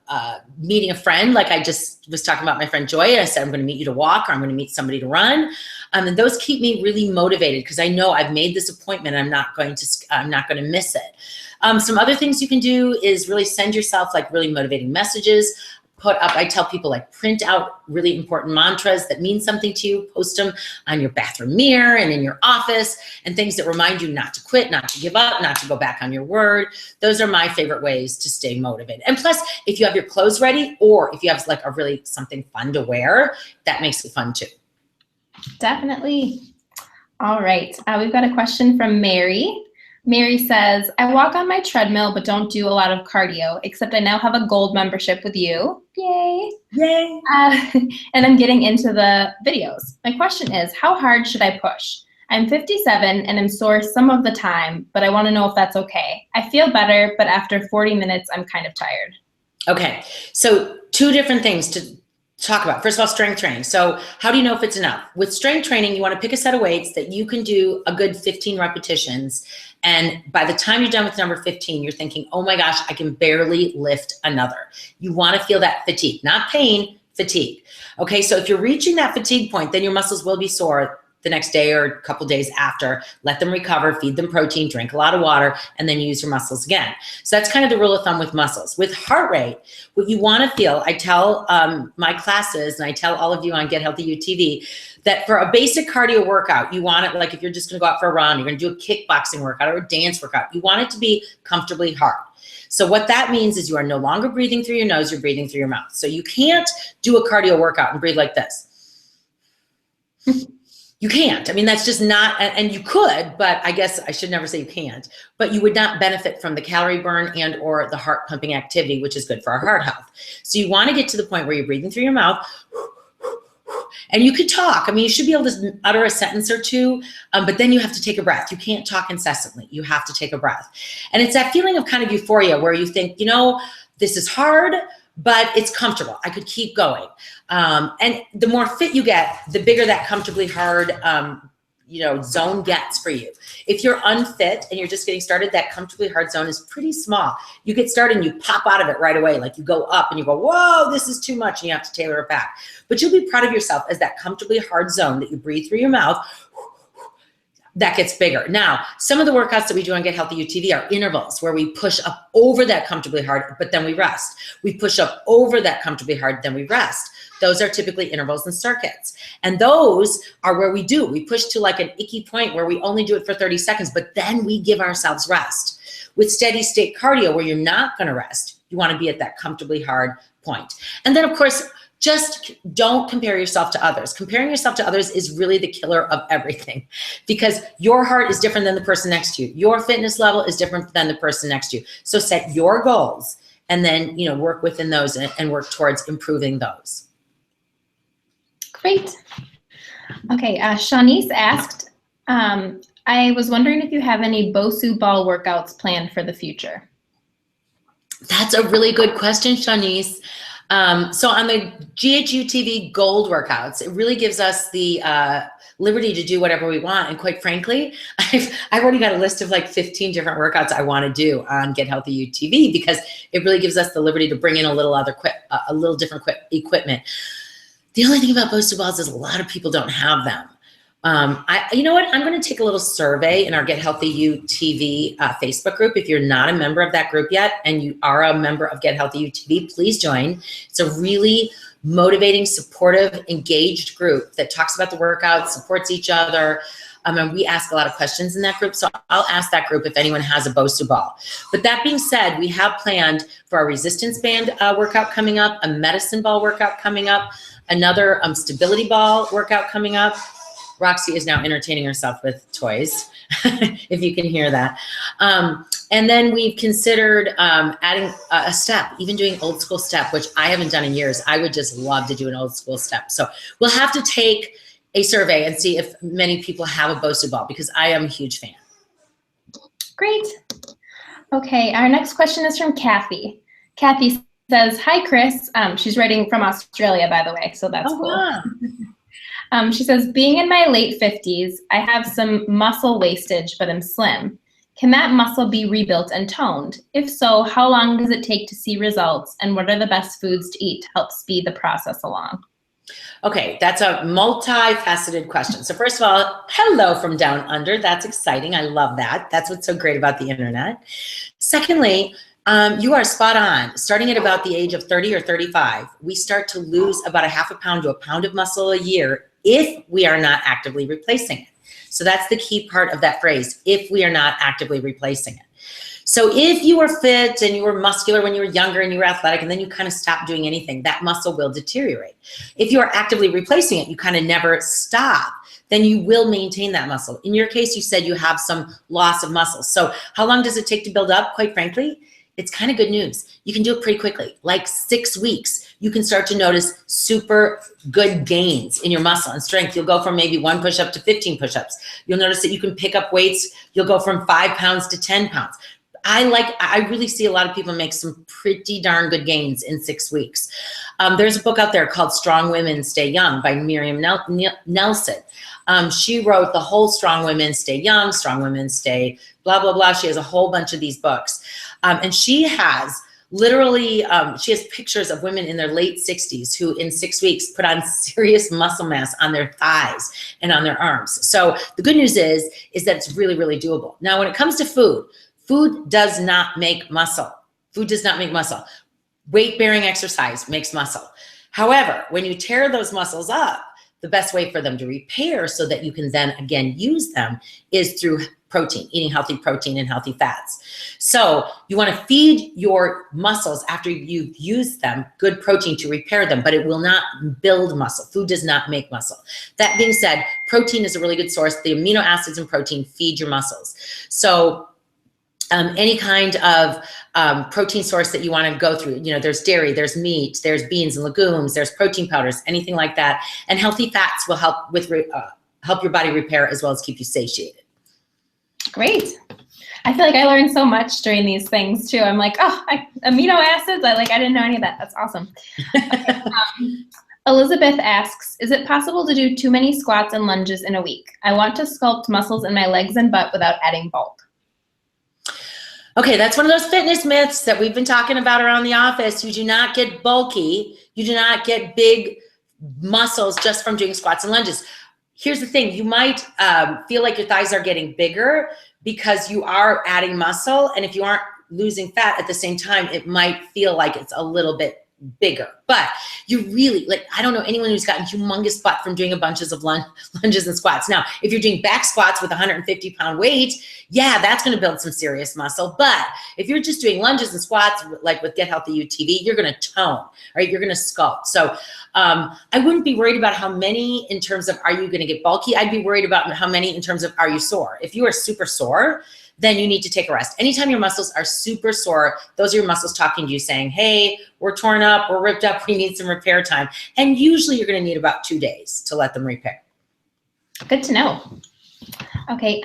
meeting a friend. Like I just was talking about my friend Joy. I said, I'm going to meet you to walk, or I'm going to meet somebody to run. And those keep me really motivated because I know I've made this appointment. I'm not going to miss it. Some other things you can do is really send yourself like really motivating messages. I tell people, like, print out really important mantras that mean something to you, post them on your bathroom mirror and in your office, and things that remind you not to quit, not to give up, not to go back on your word. Those are my favorite ways to stay motivated. And plus, if you have your clothes ready, or if you have like a really something fun to wear, that makes it fun too. Definitely. All right. We've got a question from Mary. Mary says, I walk on my treadmill, but don't do a lot of cardio, except I now have a gold membership with you. Yay. Yay. And I'm getting into the videos. My question is, how hard should I push? I'm 57 and I'm sore some of the time, but I want to know if that's okay. I feel better, but after 40 minutes, I'm kind of tired. Okay. So 2 different things to talk about. First of all, strength training. So how do you know if it's enough? With strength training, you want to pick a set of weights that you can do a good 15 repetitions. And by the time you're done with number 15, you're thinking, oh my gosh, I can barely lift another. You want to feel that fatigue, not pain, fatigue. Okay, so if you're reaching that fatigue point, then your muscles will be sore the next day or a couple days after. Let them recover, feed them protein, drink a lot of water, and then use your muscles again. So that's kind of the rule of thumb with muscles. With heart rate, what you want to feel, I tell my classes, and I tell all of you on Get Healthy UTV, that for a basic cardio workout, you want it, like if you're just going to go out for a run, you're going to do a kickboxing workout or a dance workout, you want it to be comfortably hard. So what that means is you are no longer breathing through your nose, you're breathing through your mouth. So you can't do a cardio workout and breathe like this. You can't. I mean, that's just not, and you could, but I guess I should never say you can't, but you would not benefit from the calorie burn and or the heart pumping activity, which is good for our heart health. So you want to get to the point where you're breathing through your mouth, and you could talk. I mean, you should be able to utter a sentence or two, but then you have to take a breath. You can't talk incessantly. You have to take a breath. And it's that feeling of kind of euphoria where you think, you know, this is hard, but it's comfortable. I could keep going. And the more fit you get, the bigger that comfortably hard zone gets for you. If you're unfit and you're just getting started, that comfortably hard zone is pretty small. You get started and you pop out of it right away. Like you go up and you go, whoa, this is too much, and you have to tailor it back. But you'll be proud of yourself as that comfortably hard zone that you breathe through your mouth, that gets bigger. Now, some of the workouts that we do on Get Healthy UTV are intervals where we push up over that comfortably hard, but then we rest. We push up over that comfortably hard, then we rest. Those are typically intervals and circuits. And those are where we push to like an icky point where we only do it for 30 seconds, but then we give ourselves rest. With steady state cardio, where you're not going to rest, you want to be at that comfortably hard point. And then of course, just don't compare yourself to others. Comparing yourself to others is really the killer of everything, because your heart is different than the person next to you. Your fitness level is different than the person next to you. So set your goals and then, work within those and work towards improving those. Great. Okay, Shanice asked, I was wondering if you have any BOSU ball workouts planned for the future. That's a really good question, Shanice. So on the GHUTV Gold workouts, it really gives us the liberty to do whatever we want. And quite frankly, I've already got a list of like 15 different workouts I want to do on Get Healthy UTV, because it really gives us the liberty to bring in a little different equipment. The only thing about Bosu balls is a lot of people don't have them. You know what? I'm going to take a little survey in our Get Healthy UTV Facebook group. If you're not a member of that group yet and you are a member of Get Healthy UTV, please join. It's a really motivating, supportive, engaged group that talks about the workouts, supports each other. And we ask a lot of questions in that group. So I'll ask that group if anyone has a Bosu ball. But that being said, we have planned for our resistance band workout coming up, a medicine ball workout coming up, another stability ball workout coming up. Roxy is now entertaining herself with toys, if you can hear that. And then we've considered adding a step, even doing old school step, which I haven't done in years. I would just love to do an old school step. So we'll have to take a survey and see if many people have a Bosu ball, because I am a huge fan. Great. Okay, our next question is from Kathy. Kathy says, hi, Chris. She's writing from Australia, by the way, so that's cool. Wow. She says, being in my late 50s, I have some muscle wastage, but I'm slim. Can that muscle be rebuilt and toned? If so, how long does it take to see results? And what are the best foods to eat to help speed the process along? Okay, that's a multifaceted question. So first of all, hello from down under. That's exciting. I love that. That's what's so great about the internet. Secondly, you are spot on. Starting at about the age of 30 or 35, we start to lose about a half a pound to a pound of muscle a year if we are not actively replacing it. So that's the key part of that phrase, if we are not actively replacing it. So if you were fit and you were muscular when you were younger and you were athletic and then you kind of stopped doing anything, that muscle will deteriorate. If you are actively replacing it, you kind of never stop, then you will maintain that muscle. In your case, you said you have some loss of muscle. So how long does it take to build up? Quite frankly, it's kind of good news. You can do it pretty quickly, like 6 weeks. You can start to notice super good gains in your muscle and strength. You'll go from maybe 1 push-up to 15 push-ups. You'll notice that you can pick up weights. You'll go from 5 pounds to 10 pounds. I really see a lot of people make some pretty darn good gains in 6 weeks. There's a book out there called Strong Women Stay Young by Miriam Nelson. She wrote the whole Strong Women Stay Young, Strong Women Stay blah, blah, blah. She has a whole bunch of these books. And she has literally, she has pictures of women in their late 60s who in 6 weeks put on serious muscle mass on their thighs and on their arms. So the good news is that it's really, really doable. Now, when it comes to food, food does not make muscle. Food does not make muscle. Weight-bearing exercise makes muscle. However, when you tear those muscles up, the best way for them to repair so that you can then again use them is through protein, eating healthy protein and healthy fats. So you want to feed your muscles after you've used them good protein to repair them, but it will not build muscle. Food does not make muscle. That being said, protein is a really good source. The amino acids in protein feed your muscles. So any kind of protein source that you want to go through, there's dairy, there's meat, there's beans and legumes, there's protein powders, anything like that. And healthy fats will help with help your body repair as well as keep you satiated. Great. I feel like I learned so much during these things too. I'm like, amino acids. I didn't know any of that. That's awesome. Okay, Elizabeth asks, is it possible to do too many squats and lunges in a week? I want to sculpt muscles in my legs and butt without adding bulk. Okay, that's one of those fitness myths that we've been talking about around the office. You do not get bulky. You do not get big muscles just from doing squats and lunges. Here's the thing. You might feel like your thighs are getting bigger because you are adding muscle. And if you aren't losing fat at the same time, it might feel like it's a little bit bigger. But you really, I don't know anyone who's gotten humongous butt from doing a bunches of lunges and squats. Now, if you're doing back squats with 150-pound weight, yeah, that's going to build some serious muscle. But if you're just doing lunges and squats, like with Get Healthy UTV, you're going to tone, right? You're going to sculpt. So I wouldn't be worried about how many in terms of are you going to get bulky? I'd be worried about how many in terms of are you sore? If you are super sore, then you need to take a rest. Anytime your muscles are super sore, those are your muscles talking to you saying, hey, we're torn up, we're ripped up, we need some repair time. And usually you're gonna need about 2 days to let them repair. Good to know. Okay,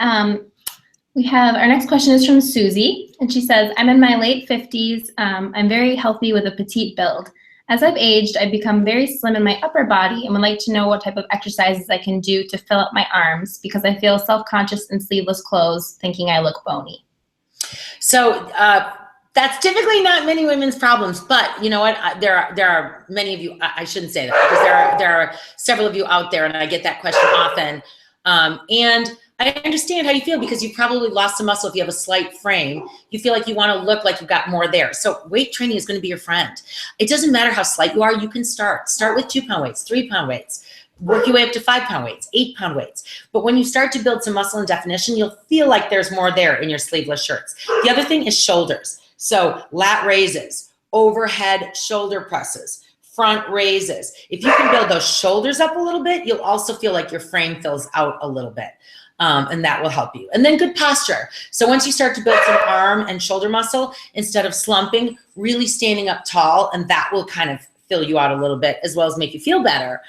we have, our next question is from Susie, and she says, I'm in my late 50s, I'm very healthy with a petite build. As I've aged, I've become very slim in my upper body and would like to know what type of exercises I can do to fill up my arms because I feel self-conscious in sleeveless clothes thinking I look bony. So That's typically not many women's problems, but you know what? There are many of you. I shouldn't say that because there are several of you out there, and I get that question often. And I understand how you feel because you probably lost some muscle. If you have a slight frame, you feel like you want to look like you've got more there. So weight training is going to be your friend. It doesn't matter how slight you are. You can start with 2-pound weights, 3-pound weights. Work your way up to 5-pound weights, 8-pound weights. But when you start to build some muscle and definition, you'll feel like there's more there in your sleeveless shirts. The other thing is shoulders. So lat raises, overhead shoulder presses, front raises. If you can build those shoulders up a little bit, you'll also feel like your frame fills out a little bit. And that will help you. And then good posture. So once you start to build some arm and shoulder muscle, instead of slumping, really standing up tall, and that will kind of fill you out a little bit as well as make you feel better.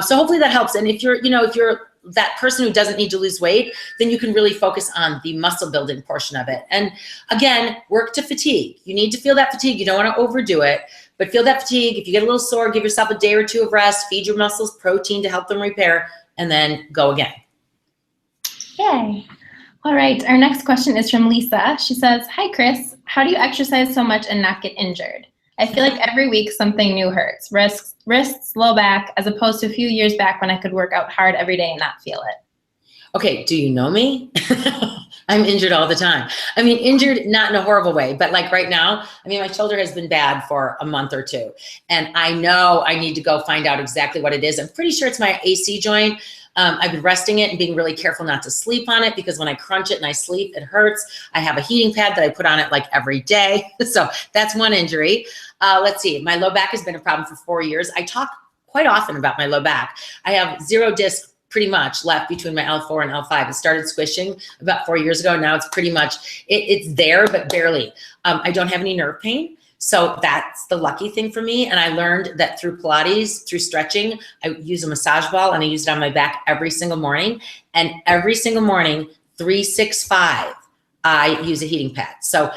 So hopefully that helps. And if you're that person who doesn't need to lose weight, then you can really focus on the muscle building portion of it. And again, work to fatigue. You need to feel that fatigue. You don't want to overdo it, but feel that fatigue. If you get a little sore, give yourself a day or two of rest, feed your muscles protein to help them repair, and then go again. Yay. All right. Our next question is from Lisa. She says, "Hi, Chris. How do you exercise so much and not get injured? I feel like every week something new hurts. Wrists, low back, as opposed to a few years back when I could work out hard every day and not feel it." Okay, do you know me? I'm injured all the time. I mean, injured, not in a horrible way, but like right now, I mean, my shoulder has been bad for a month or two. And I know I need to go find out exactly what it is. I'm pretty sure it's my AC joint. I've been resting it and being really careful not to sleep on it because when I crunch it and I sleep, it hurts. I have a heating pad that I put on it like every day. So that's one injury. Let's see, my low back has been a problem for 4 years. I talk quite often about my low back. I have 0 disc pretty much left between my L4 and L5. It started squishing about 4 years ago. Now it's pretty much, it's there, but barely. I don't have any nerve pain. So that's the lucky thing for me. And I learned that through Pilates, through stretching, I use a massage ball and I use it on my back every single morning. And every single morning, 365, I use a heating pad. So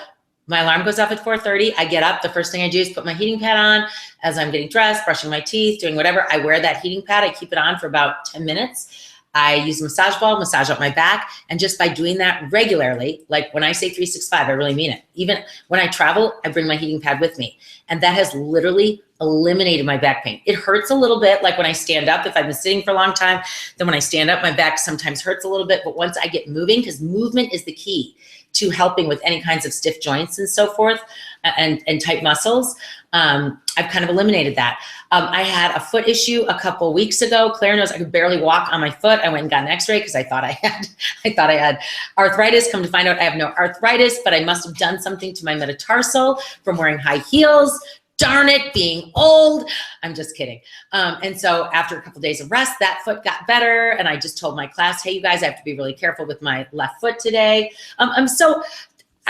my alarm goes off at 4:30. I get up. The first thing I do is put my heating pad on as I'm getting dressed, brushing my teeth, doing whatever. I wear that heating pad. I keep it on for about 10 minutes. I use a massage ball, massage up my back. And just by doing that regularly, like when I say 365, I really mean it. Even when I travel, I bring my heating pad with me. And that has literally eliminated my back pain. It hurts a little bit, like when I stand up. If I've been sitting for a long time, then when I stand up, my back sometimes hurts a little bit. But once I get moving, because movement is the key to helping with any kinds of stiff joints and so forth, and tight muscles, I've kind of eliminated that. I had a foot issue a couple weeks ago. Claire knows I could barely walk on my foot. I went and got an x-ray because I thought I had arthritis. Come to find out I have no arthritis, but I must have done something to my metatarsal from wearing high heels. Darn it, being old. I'm just kidding. And so after a couple days of rest, that foot got better. And I just told my class, hey, you guys, I have to be really careful with my left foot today.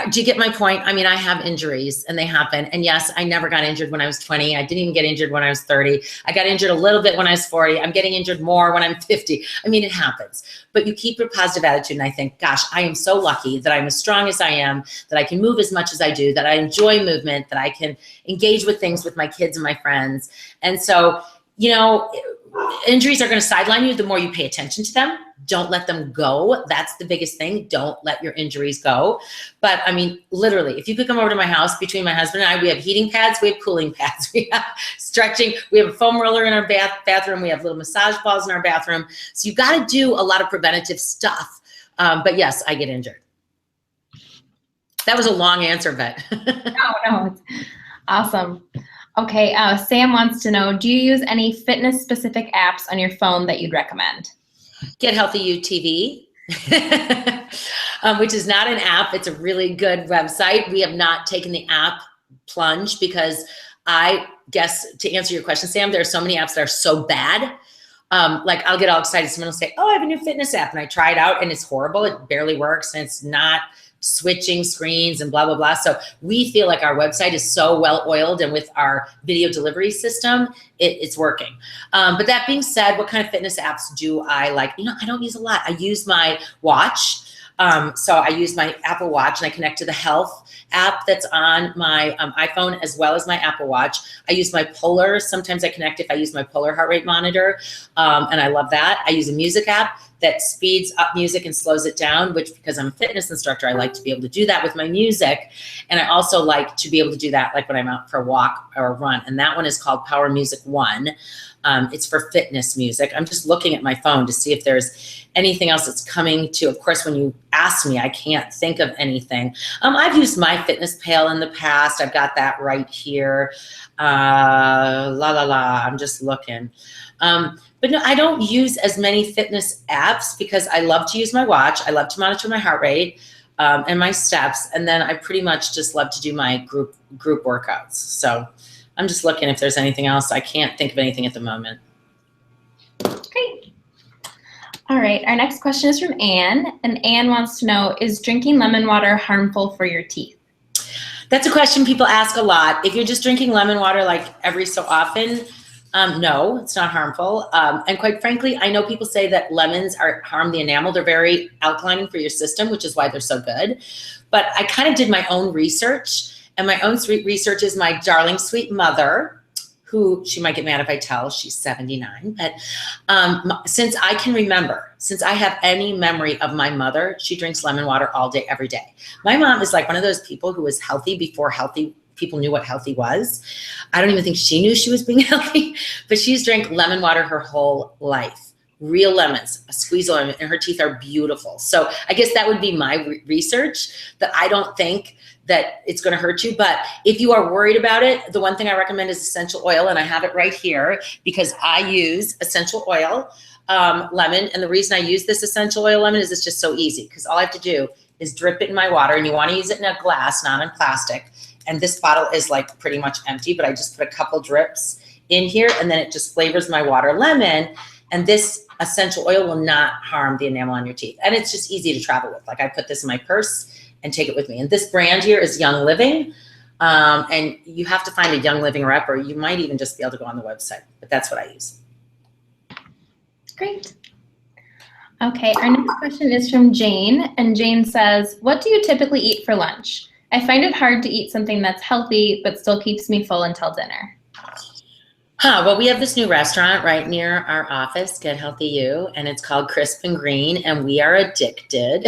Do you get my point? I mean, I have injuries and they happen. And yes, I never got injured when I was 20. I didn't even get injured when I was 30. I got injured a little bit when I was 40. I'm getting injured more when I'm 50. I mean, it happens. But you keep a positive attitude and I think, gosh, I am so lucky that I'm as strong as I am, that I can move as much as I do, that I enjoy movement, that I can engage with things with my kids and my friends. And so, you know, injuries are going to sideline you the more you pay attention to them. Don't let them go. That's the biggest thing. Don't let your injuries go. But I mean, literally, if you could come over to my house, between my husband and I, we have heating pads, we have cooling pads, we have stretching, we have a foam roller in our bathroom, we have little massage balls in our bathroom. So you got to do a lot of preventative stuff. But yes, I get injured. That was a long answer, but. No, it's awesome. Okay, Sam wants to know, do you use any fitness-specific apps on your phone that you'd recommend? Get Healthy UTV, which is not an app. It's a really good website. We have not taken the app plunge because I guess, to answer your question, Sam, there are so many apps that are so bad. Like I'll get all excited. Someone will say, oh, I have a new fitness app. And I try it out and it's horrible. It barely works and it's not switching screens and blah, blah, blah. So we feel like our website is so well oiled and with our video delivery system, it's working. But that being said, what kind of fitness apps do I like? You know, I don't use a lot. I use my watch. So I use my Apple Watch and I connect to the health app that's on my iPhone as well as my Apple Watch. I use my Polar. Sometimes I connect if I use my Polar heart rate monitor. And I love that. I use a music app that speeds up music and slows it down, which because I'm a fitness instructor, I like to be able to do that with my music. And I also like to be able to do that like when I'm out for a walk or a run. And that one is called Power Music 1. It's for fitness music. I'm just looking at my phone to see if there's anything else that's coming to. Of course, when you ask me, I can't think of anything. I've used MyFitnessPal in the past. I've got that right here. I'm just looking. But no, I don't use as many fitness apps because I love to use my watch. I love to monitor my heart rate and my steps. And then I pretty much just love to do my group workouts. So I'm just looking if there's anything else. I can't think of anything at the moment. Great. All right, our next question is from Anne. And Anne wants to know, is drinking lemon water harmful for your teeth? That's a question people ask a lot. If you're just drinking lemon water like every so often, no, it's not harmful. And quite frankly, I know people say that lemons harm the enamel. They're very alkaline for your system, which is why they're so good. But I kind of did my own research, and my own research is my darling sweet mother, who she might get mad if I tell, she's 79. But since I can remember, since I have any memory of my mother, she drinks lemon water all day, every day. My mom is like one of those people who was healthy before healthy people knew what healthy was. I don't even think she knew she was being healthy, but she's drank lemon water her whole life. Real lemons, a squeeze of lemon, and her teeth are beautiful. So I guess that would be my research, that I don't think that it's going to hurt you. But if you are worried about it, the one thing I recommend is essential oil, and I have it right here because I use essential oil lemon. And the reason I use this essential oil lemon is it's just so easy because all I have to do is drip it in my water, and you want to use it in a glass, not in plastic. And this bottle is like pretty much empty, but I just put a couple drips in here, and then it just flavors my water lemon. And this essential oil will not harm the enamel on your teeth. And it's just easy to travel with. Like I put this in my purse and take it with me. And this brand here is Young Living. And you have to find a Young Living rep, or you might even just be able to go on the website. But that's what I use. Great. Okay, our next question is from Jane. And Jane says, what do you typically eat for lunch? I find it hard to eat something that's healthy, but still keeps me full until dinner. Well, we have this new restaurant right near our office, Get Healthy You, and it's called Crisp and Green, and we are addicted.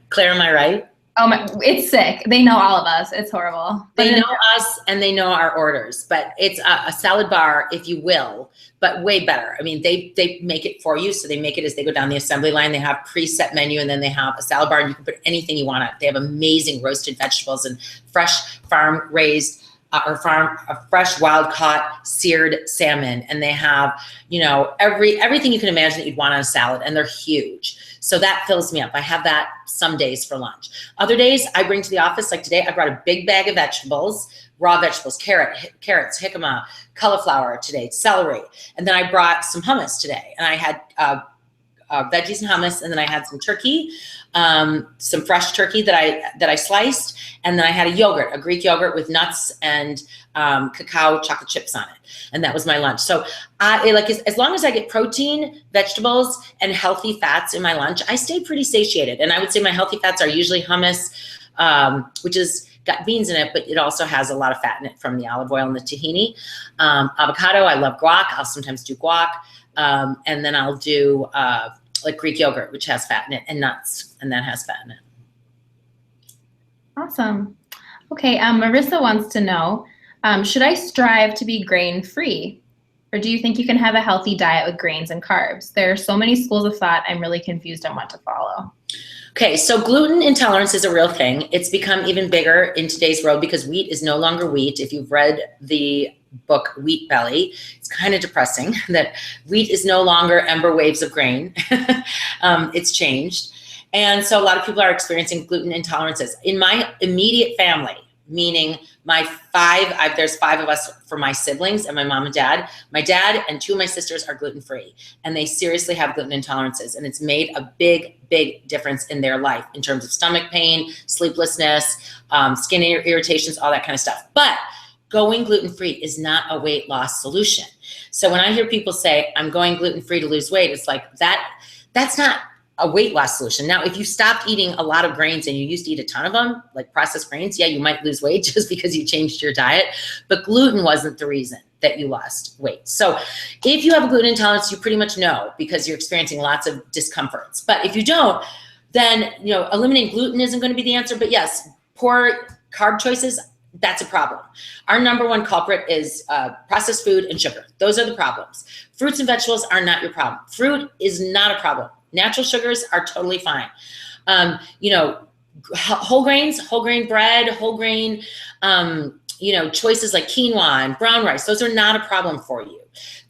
Claire, am I right? Oh my, it's sick. They know all of us. It's horrible. They know us and they know our orders, but it's a salad bar, if you will, but way better. I mean, they make it for you. So they make it as they go down the assembly line. They have preset menu, and then they have a salad bar, and you can put anything you want on it. They have amazing roasted vegetables and fresh farm raised fresh wild caught seared salmon. And they have, everything you can imagine that you'd want on a salad, and they're huge. So that fills me up. I have that some days for lunch. Other days I bring to the office, like today, I brought a big bag of vegetables, raw vegetables, carrots, jicama, cauliflower today, celery. And then I brought some hummus today, and I had veggies and hummus, and then I had some turkey, some fresh turkey that I sliced, and then I had a Greek yogurt with nuts and cacao chocolate chips on it, and that was my lunch. So as long as I get protein, vegetables, and healthy fats in my lunch, I stay pretty satiated. And I would say my healthy fats are usually hummus, which is got beans in it, but it also has a lot of fat in it from the olive oil and the tahini. Avocado, I love guac. I'll sometimes do guac. And then I'll do like Greek yogurt, which has fat in it, and nuts, and that has fat in it. Awesome. Okay, Marissa wants to know, should I strive to be grain-free? Or do you think you can have a healthy diet with grains and carbs? There are so many schools of thought. I'm really confused on what to follow. Okay, so gluten intolerance is a real thing. It's become even bigger in today's world because wheat is no longer wheat. If you've read the book Wheat Belly, it's kind of depressing that wheat is no longer ember waves of grain. It's changed. And so a lot of people are experiencing gluten intolerances. In my immediate family, meaning there's 5 of us for my siblings and my mom and dad. My dad and 2 of my sisters are gluten-free, and they seriously have gluten intolerances, and it's made a big, big difference in their life in terms of stomach pain, sleeplessness, skin irritations, all that kind of stuff. But going gluten-free is not a weight loss solution. So when I hear people say, I'm going gluten-free to lose weight, it's like that's not a weight loss solution. Now, if you stopped eating a lot of grains and you used to eat a ton of them, like processed grains, yeah, you might lose weight just because you changed your diet, but gluten wasn't the reason that you lost weight. So if you have a gluten intolerance, you pretty much know because you're experiencing lots of discomforts. But if you don't, then, you know, eliminating gluten isn't going to be the answer. But yes, poor carb choices, that's a problem. Our number one culprit is processed food and sugar. Those are the problems. Fruits and vegetables are not your problem. Fruit is not a problem. Natural sugars are totally fine. You know, whole grains, whole grain bread, whole grain, you know, choices like quinoa and brown rice, those are not a problem for you.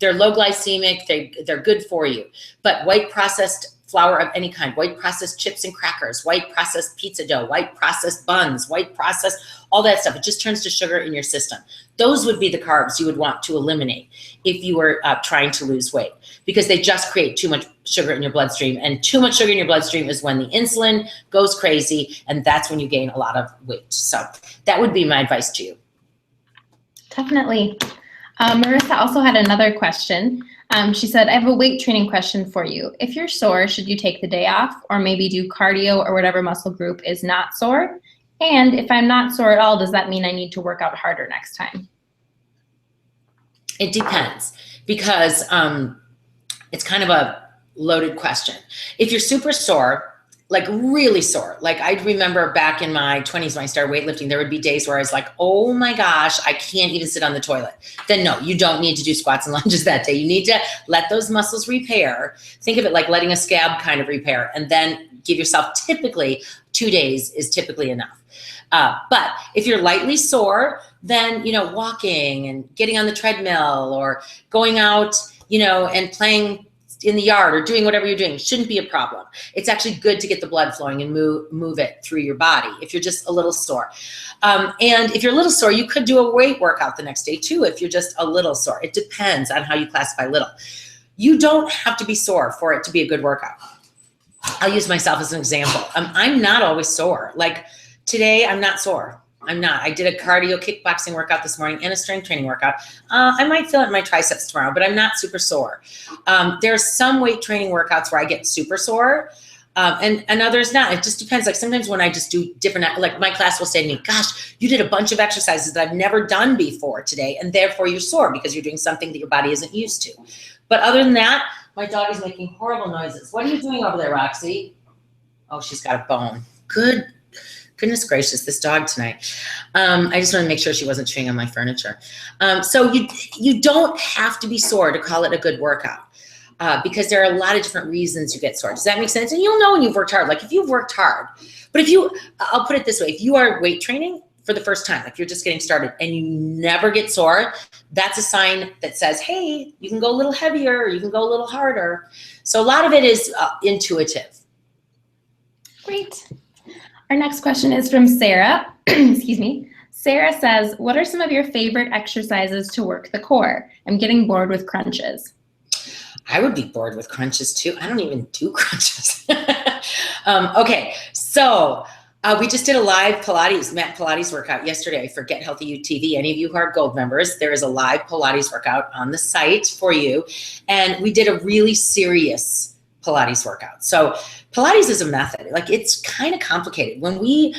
They're low glycemic, they're good for you. But white processed flour of any kind, white processed chips and crackers, white processed pizza dough, white processed buns, white processed, all that stuff, it just turns to sugar in your system. Those would be the carbs you would want to eliminate if you were trying to lose weight, because they just create too much sugar in your bloodstream, and too much sugar in your bloodstream is when the insulin goes crazy, and that's when you gain a lot of weight. So that would be my advice to you. Definitely. Marissa also had another question. She said, I have a weight training question for you. If you're sore, should you take the day off or maybe do cardio or whatever muscle group is not sore? And if I'm not sore at all, does that mean I need to work out harder next time? It depends, because it's kind of a loaded question. If you're super sore, like really sore, like I remember back in my 20s when I started weightlifting, there would be days where I was like, oh my gosh, I can't even sit on the toilet. Then no, you don't need to do squats and lunges that day. You need to let those muscles repair. Think of it like letting a scab kind of repair, and then give yourself typically 2 days is typically enough. But if you're lightly sore, then, you know, walking and getting on the treadmill or going out, you know, and playing in the yard or doing whatever you're doing shouldn't be a problem. It's actually good to get the blood flowing and move it through your body if you're just a little sore. And if you're a little sore, you could do a weight workout the next day too if you're just a little sore. It depends on how you classify little. You don't have to be sore for it to be a good workout. I'll use myself as an example. I'm not always sore. Like today, I'm not sore. I'm not. I did a cardio kickboxing workout this morning and a strength training workout. I might feel it in my triceps tomorrow, but I'm not super sore. There's some weight training workouts where I get super sore, and others not. It just depends. Like sometimes when I just do different, like my class will say to me, gosh, you did a bunch of exercises that I've never done before today, and therefore you're sore because you're doing something that your body isn't used to. But other than that, my dog is making horrible noises. What are you doing over there, Roxy? Oh, she's got a bone. Goodness gracious, this dog tonight. I just want to make sure she wasn't chewing on my furniture. So you don't have to be sore to call it a good workout, because there are a lot of different reasons you get sore. Does that make sense? And you'll know when you've worked hard. Like if you've worked hard, but I'll put it this way, if you are weight training for the first time, like you're just getting started and you never get sore, that's a sign that says, hey, you can go a little heavier or you can go a little harder. So a lot of it is intuitive. Great. Our next question is from Sarah. Excuse me. Sarah says, what are some of your favorite exercises to work the core? I'm getting bored with crunches. I would be bored with crunches too. I don't even do crunches. Okay, so we just did a live Mat Pilates workout yesterday for GHUTV. Any of you who are Gold members, there is a live Pilates workout on the site for you. And we did a really serious Pilates workout. So Pilates is a method. Like it's kind of complicated. When we,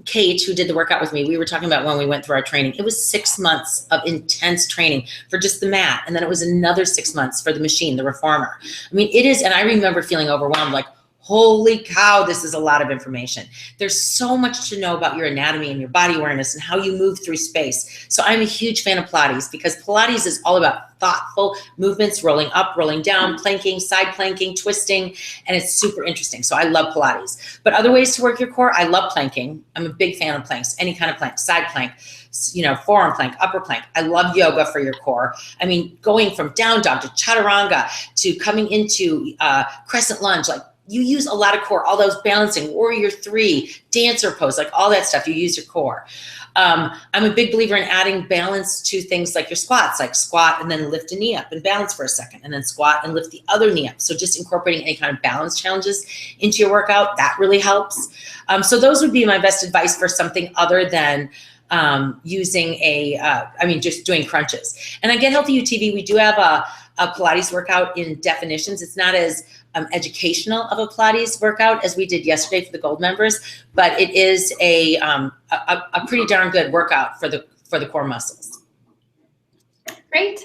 Kate, who did the workout with me, we were talking about when we went through our training, it was 6 months of intense training for just the mat. And then it was another 6 months for the machine, the reformer. I mean, it is, and I remember feeling overwhelmed, like, holy cow, this is a lot of information. There's so much to know about your anatomy and your body awareness and how you move through space. So I'm a huge fan of Pilates because Pilates is all about thoughtful movements, rolling up, rolling down, planking, side planking, twisting, and it's super interesting. So I love Pilates. But other ways to work your core, I love planking. I'm a big fan of planks, any kind of plank, side plank, you know, forearm plank, upper plank. I love yoga for your core. I mean, going from down dog to chaturanga to coming into crescent lunge, like you use a lot of core, all those balancing, warrior 3, dancer pose, like all that stuff, you use your core. I'm a big believer in adding balance to things like your squats, like squat and then lift a knee up and balance for a second, and then squat and lift the other knee up. So just incorporating any kind of balance challenges into your workout, that really helps. So those would be my best advice for something other than using just doing crunches. And at GHUTV, we do have a Pilates workout in definitions. It's not as educational of a Pilates workout as we did yesterday for the Gold members, but it is a pretty darn good workout for the core muscles. Great.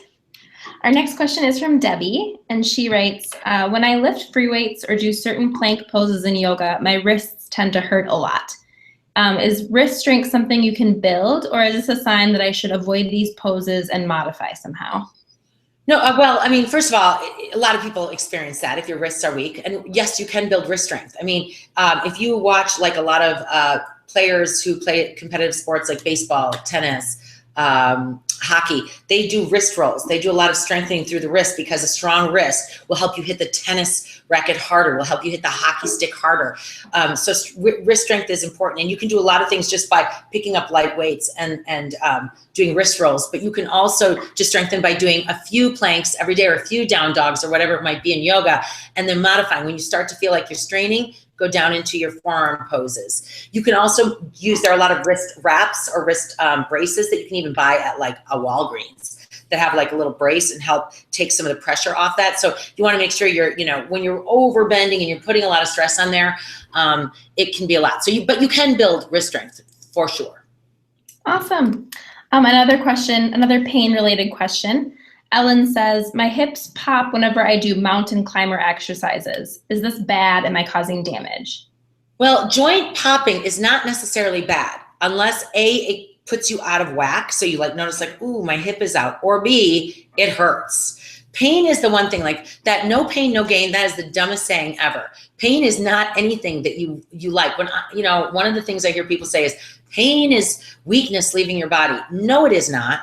Our next question is from Debbie, and she writes, when I lift free weights or do certain plank poses in yoga, my wrists tend to hurt a lot. Is wrist strength something you can build, or is this a sign that I should avoid these poses and modify somehow? No, well, I mean, first of all, a lot of people experience that if your wrists are weak. And yes, you can build wrist strength. I mean, if you watch like a lot of players who play competitive sports like baseball, tennis, hockey, they do wrist rolls. They do a lot of strengthening through the wrist because a strong wrist will help you hit the tennis racket harder, will help you hit the hockey stick harder. So wrist strength is important, and you can do a lot of things just by picking up light weights and doing wrist rolls, but you can also just strengthen by doing a few planks every day or a few down dogs or whatever it might be in yoga, and then modifying. When you start to feel like you're straining, go down into your forearm poses. You can also use, there are a lot of wrist wraps or wrist braces that you can even buy at like a Walgreens that have like a little brace and help take some of the pressure off that. So you want to make sure you're, when you're over bending and you're putting a lot of stress on there, it can be a lot. So but you can build wrist strength for sure. Awesome. Another question, another pain related question. Ellen says, my hips pop whenever I do mountain climber exercises. Is this bad? Am I causing damage? Well, joint popping is not necessarily bad unless A, it puts you out of whack. So you like notice like, ooh, my hip is out, or B, it hurts. Pain is the one thing, like that no pain, no gain. That is the dumbest saying ever. Pain is not anything that you like. When one of the things I hear people say is pain is weakness leaving your body. No, it is not.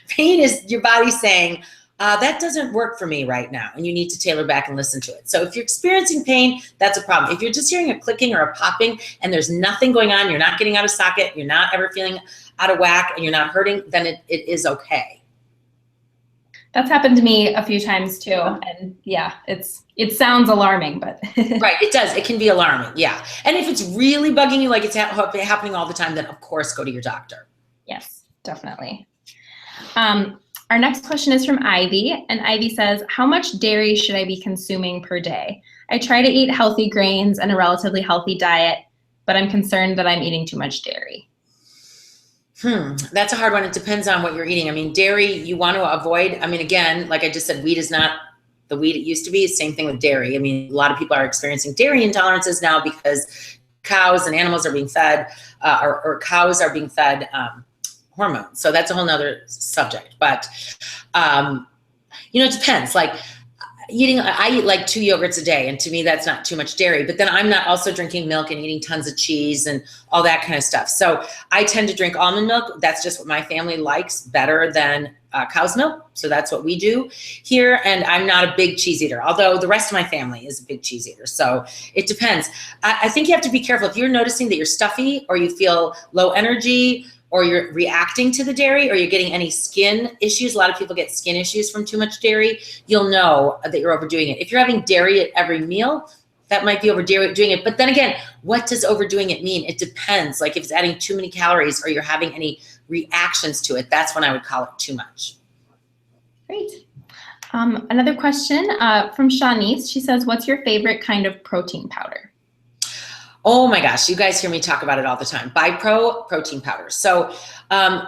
Pain is your body saying, that doesn't work for me right now, and you need to tailor back and listen to it. So if you're experiencing pain, that's a problem. If you're just hearing a clicking or a popping and there's nothing going on, you're not getting out of socket, you're not ever feeling out of whack, and you're not hurting, then it is okay. That's happened to me a few times too. And yeah, it sounds alarming, but. Right, it does. It can be alarming, yeah. And if it's really bugging you, like it's happening all the time, then of course go to your doctor. Yes, definitely. Our next question is from Ivy, and Ivy says, how much dairy should I be consuming per day? I try to eat healthy grains and a relatively healthy diet, but I'm concerned that I'm eating too much dairy. That's a hard one. It depends on what you're eating. I mean, dairy you want to avoid. I mean, again, like I just said, wheat is not the wheat it used to be. Same thing with dairy. I mean, a lot of people are experiencing dairy intolerances now because cows and animals are being fed, or cows are being fed hormones. So that's a whole nother subject. But, it depends. Like I eat like 2 yogurts a day, and to me that's not too much dairy, but then I'm not also drinking milk and eating tons of cheese and all that kind of stuff. So I tend to drink almond milk. That's just what my family likes better than cow's milk. So that's what we do here. And I'm not a big cheese eater, although the rest of my family is a big cheese eater. So it depends. I think you have to be careful. If you're noticing that you're stuffy or you feel low energy, or you're reacting to the dairy, or you're getting any skin issues. A lot of people get skin issues from too much dairy. You'll know that you're overdoing it. If you're having dairy at every meal, that might be overdoing it. But then again, what does overdoing it mean? It depends. Like if it's adding too many calories or you're having any reactions to it, that's when I would call it too much. Great. Another question from Shanice. She says, what's your favorite kind of protein powder? Oh my gosh, you guys hear me talk about it all the time. BiPro protein powder. So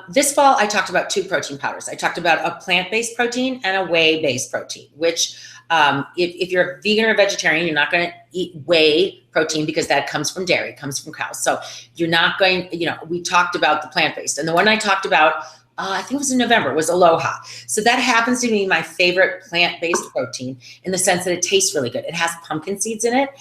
this fall, I talked about 2 protein powders. I talked about a plant-based protein and a whey-based protein, which if you're a vegan or vegetarian, you're not going to eat whey protein because that comes from dairy, comes from cows. So you're not going, we talked about the plant-based. And the one I talked about, I think it was in November, was Aloha. So that happens to be my favorite plant-based protein in the sense that it tastes really good. It has pumpkin seeds in it,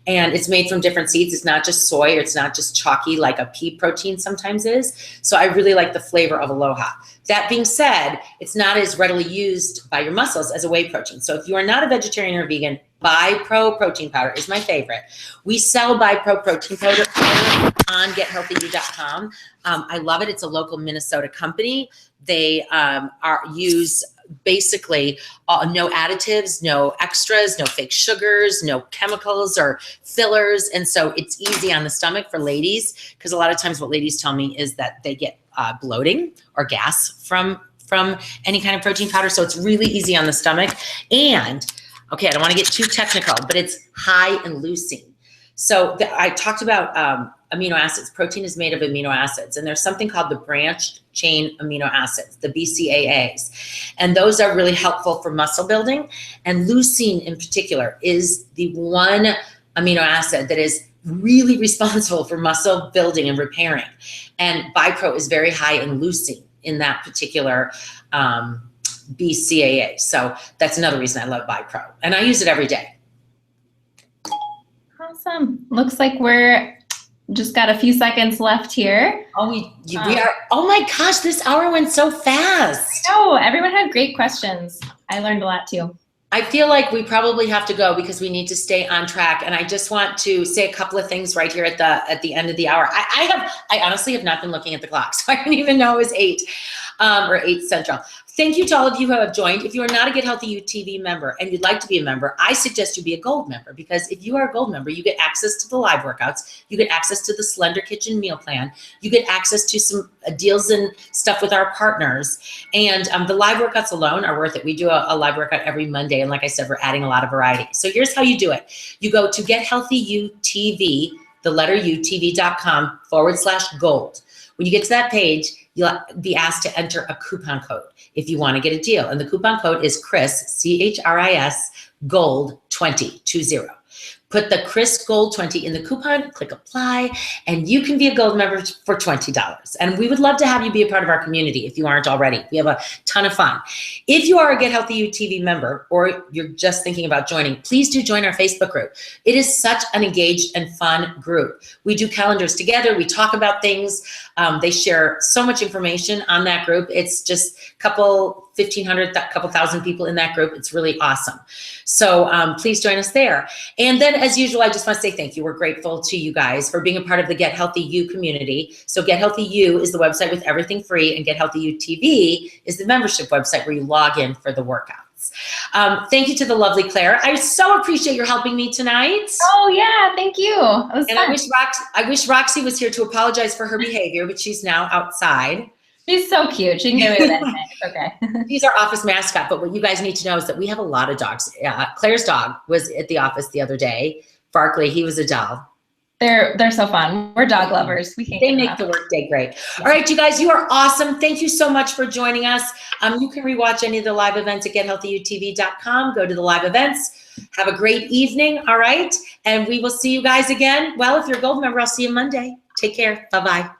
and it's made from different seeds. It's not just soy, or it's not just chalky like a pea protein sometimes is. So I really like the flavor of Aloha. That being said, it's not as readily used by your muscles as a whey protein. So if you are not a vegetarian or vegan, BiPro protein powder is my favorite. We sell BiPro protein powder on gethealthyu.com. I love it. It's a local Minnesota company. They use basically no additives, no extras, no fake sugars, no chemicals or fillers. And so it's easy on the stomach for ladies, because a lot of times what ladies tell me is that they get bloating or gas from any kind of protein powder. So it's really easy on the stomach. And Okay, I don't want to get too technical, but it's high in leucine. So I talked about amino acids. Protein is made of amino acids, and there's something called the branched chain amino acids, the BCAAs. And those are really helpful for muscle building. And leucine in particular is the one amino acid that is really responsible for muscle building and repairing. And Bipro is very high in leucine in that particular BCAA. So that's another reason I love Bipro. And I use it every day. Awesome. Looks like we're just got a few seconds left here. Oh, we are. Oh my gosh, this hour went so fast. Oh, everyone had great questions. I learned a lot too. I feel like we probably have to go because we need to stay on track. And I just want to say a couple of things right here at the end of the hour. I honestly have not been looking at the clock, so I didn't even know it was 8 or 8 Central. Thank you to all of you who have joined. If you are not a Get Healthy UTV member and you'd like to be a member, I suggest you be a gold member, because if you are a gold member, you get access to the live workouts, you get access to the Slender Kitchen meal plan, you get access to some deals and stuff with our partners, and the live workouts alone are worth it. We do a live workout every Monday, and like I said, we're adding a lot of variety. So here's how you do it. You go to Get Healthy UTV, the letter UTV.com/gold. When you get to that page, you'll be asked to enter a coupon code if you want to get a deal. And the coupon code is Chris, CHRIS, Gold 20. Put the Chris Gold 20 in the coupon, click apply, and you can be a gold member for $20. And we would love to have you be a part of our community if you aren't already. We have a ton of fun. If you are a Get Healthy UTV member, or you're just thinking about joining, please do join our Facebook group. It is such an engaged and fun group. We do calendars together. We talk about things. They share so much information on that group. It's just a couple 1,500, couple thousand people in that group. It's really awesome. So please join us there. And then, as usual, I just want to say thank you. We're grateful to you guys for being a part of the Get Healthy U community. So Get Healthy U is the website with everything free, and Get Healthy U TV is the membership website where you log in for the workouts. Thank you to the lovely Claire. I so appreciate your helping me tonight. Oh yeah, thank you. It was fun. I wish Roxy was here to apologize for her behavior, but she's now outside. She's so cute. She can get away with anything. It's okay. She's our office mascot, but what you guys need to know is that we have a lot of dogs. Claire's dog was at the office the other day. Barkley, he was a doll. They're so fun. We're dog lovers. They make the workday great. All right, you guys, you are awesome. Thank you so much for joining us. You can rewatch any of the live events at GetHealthyUTV.com. Go to the live events. Have a great evening, all right? And we will see you guys again. Well, if you're a gold member, I'll see you Monday. Take care. Bye-bye.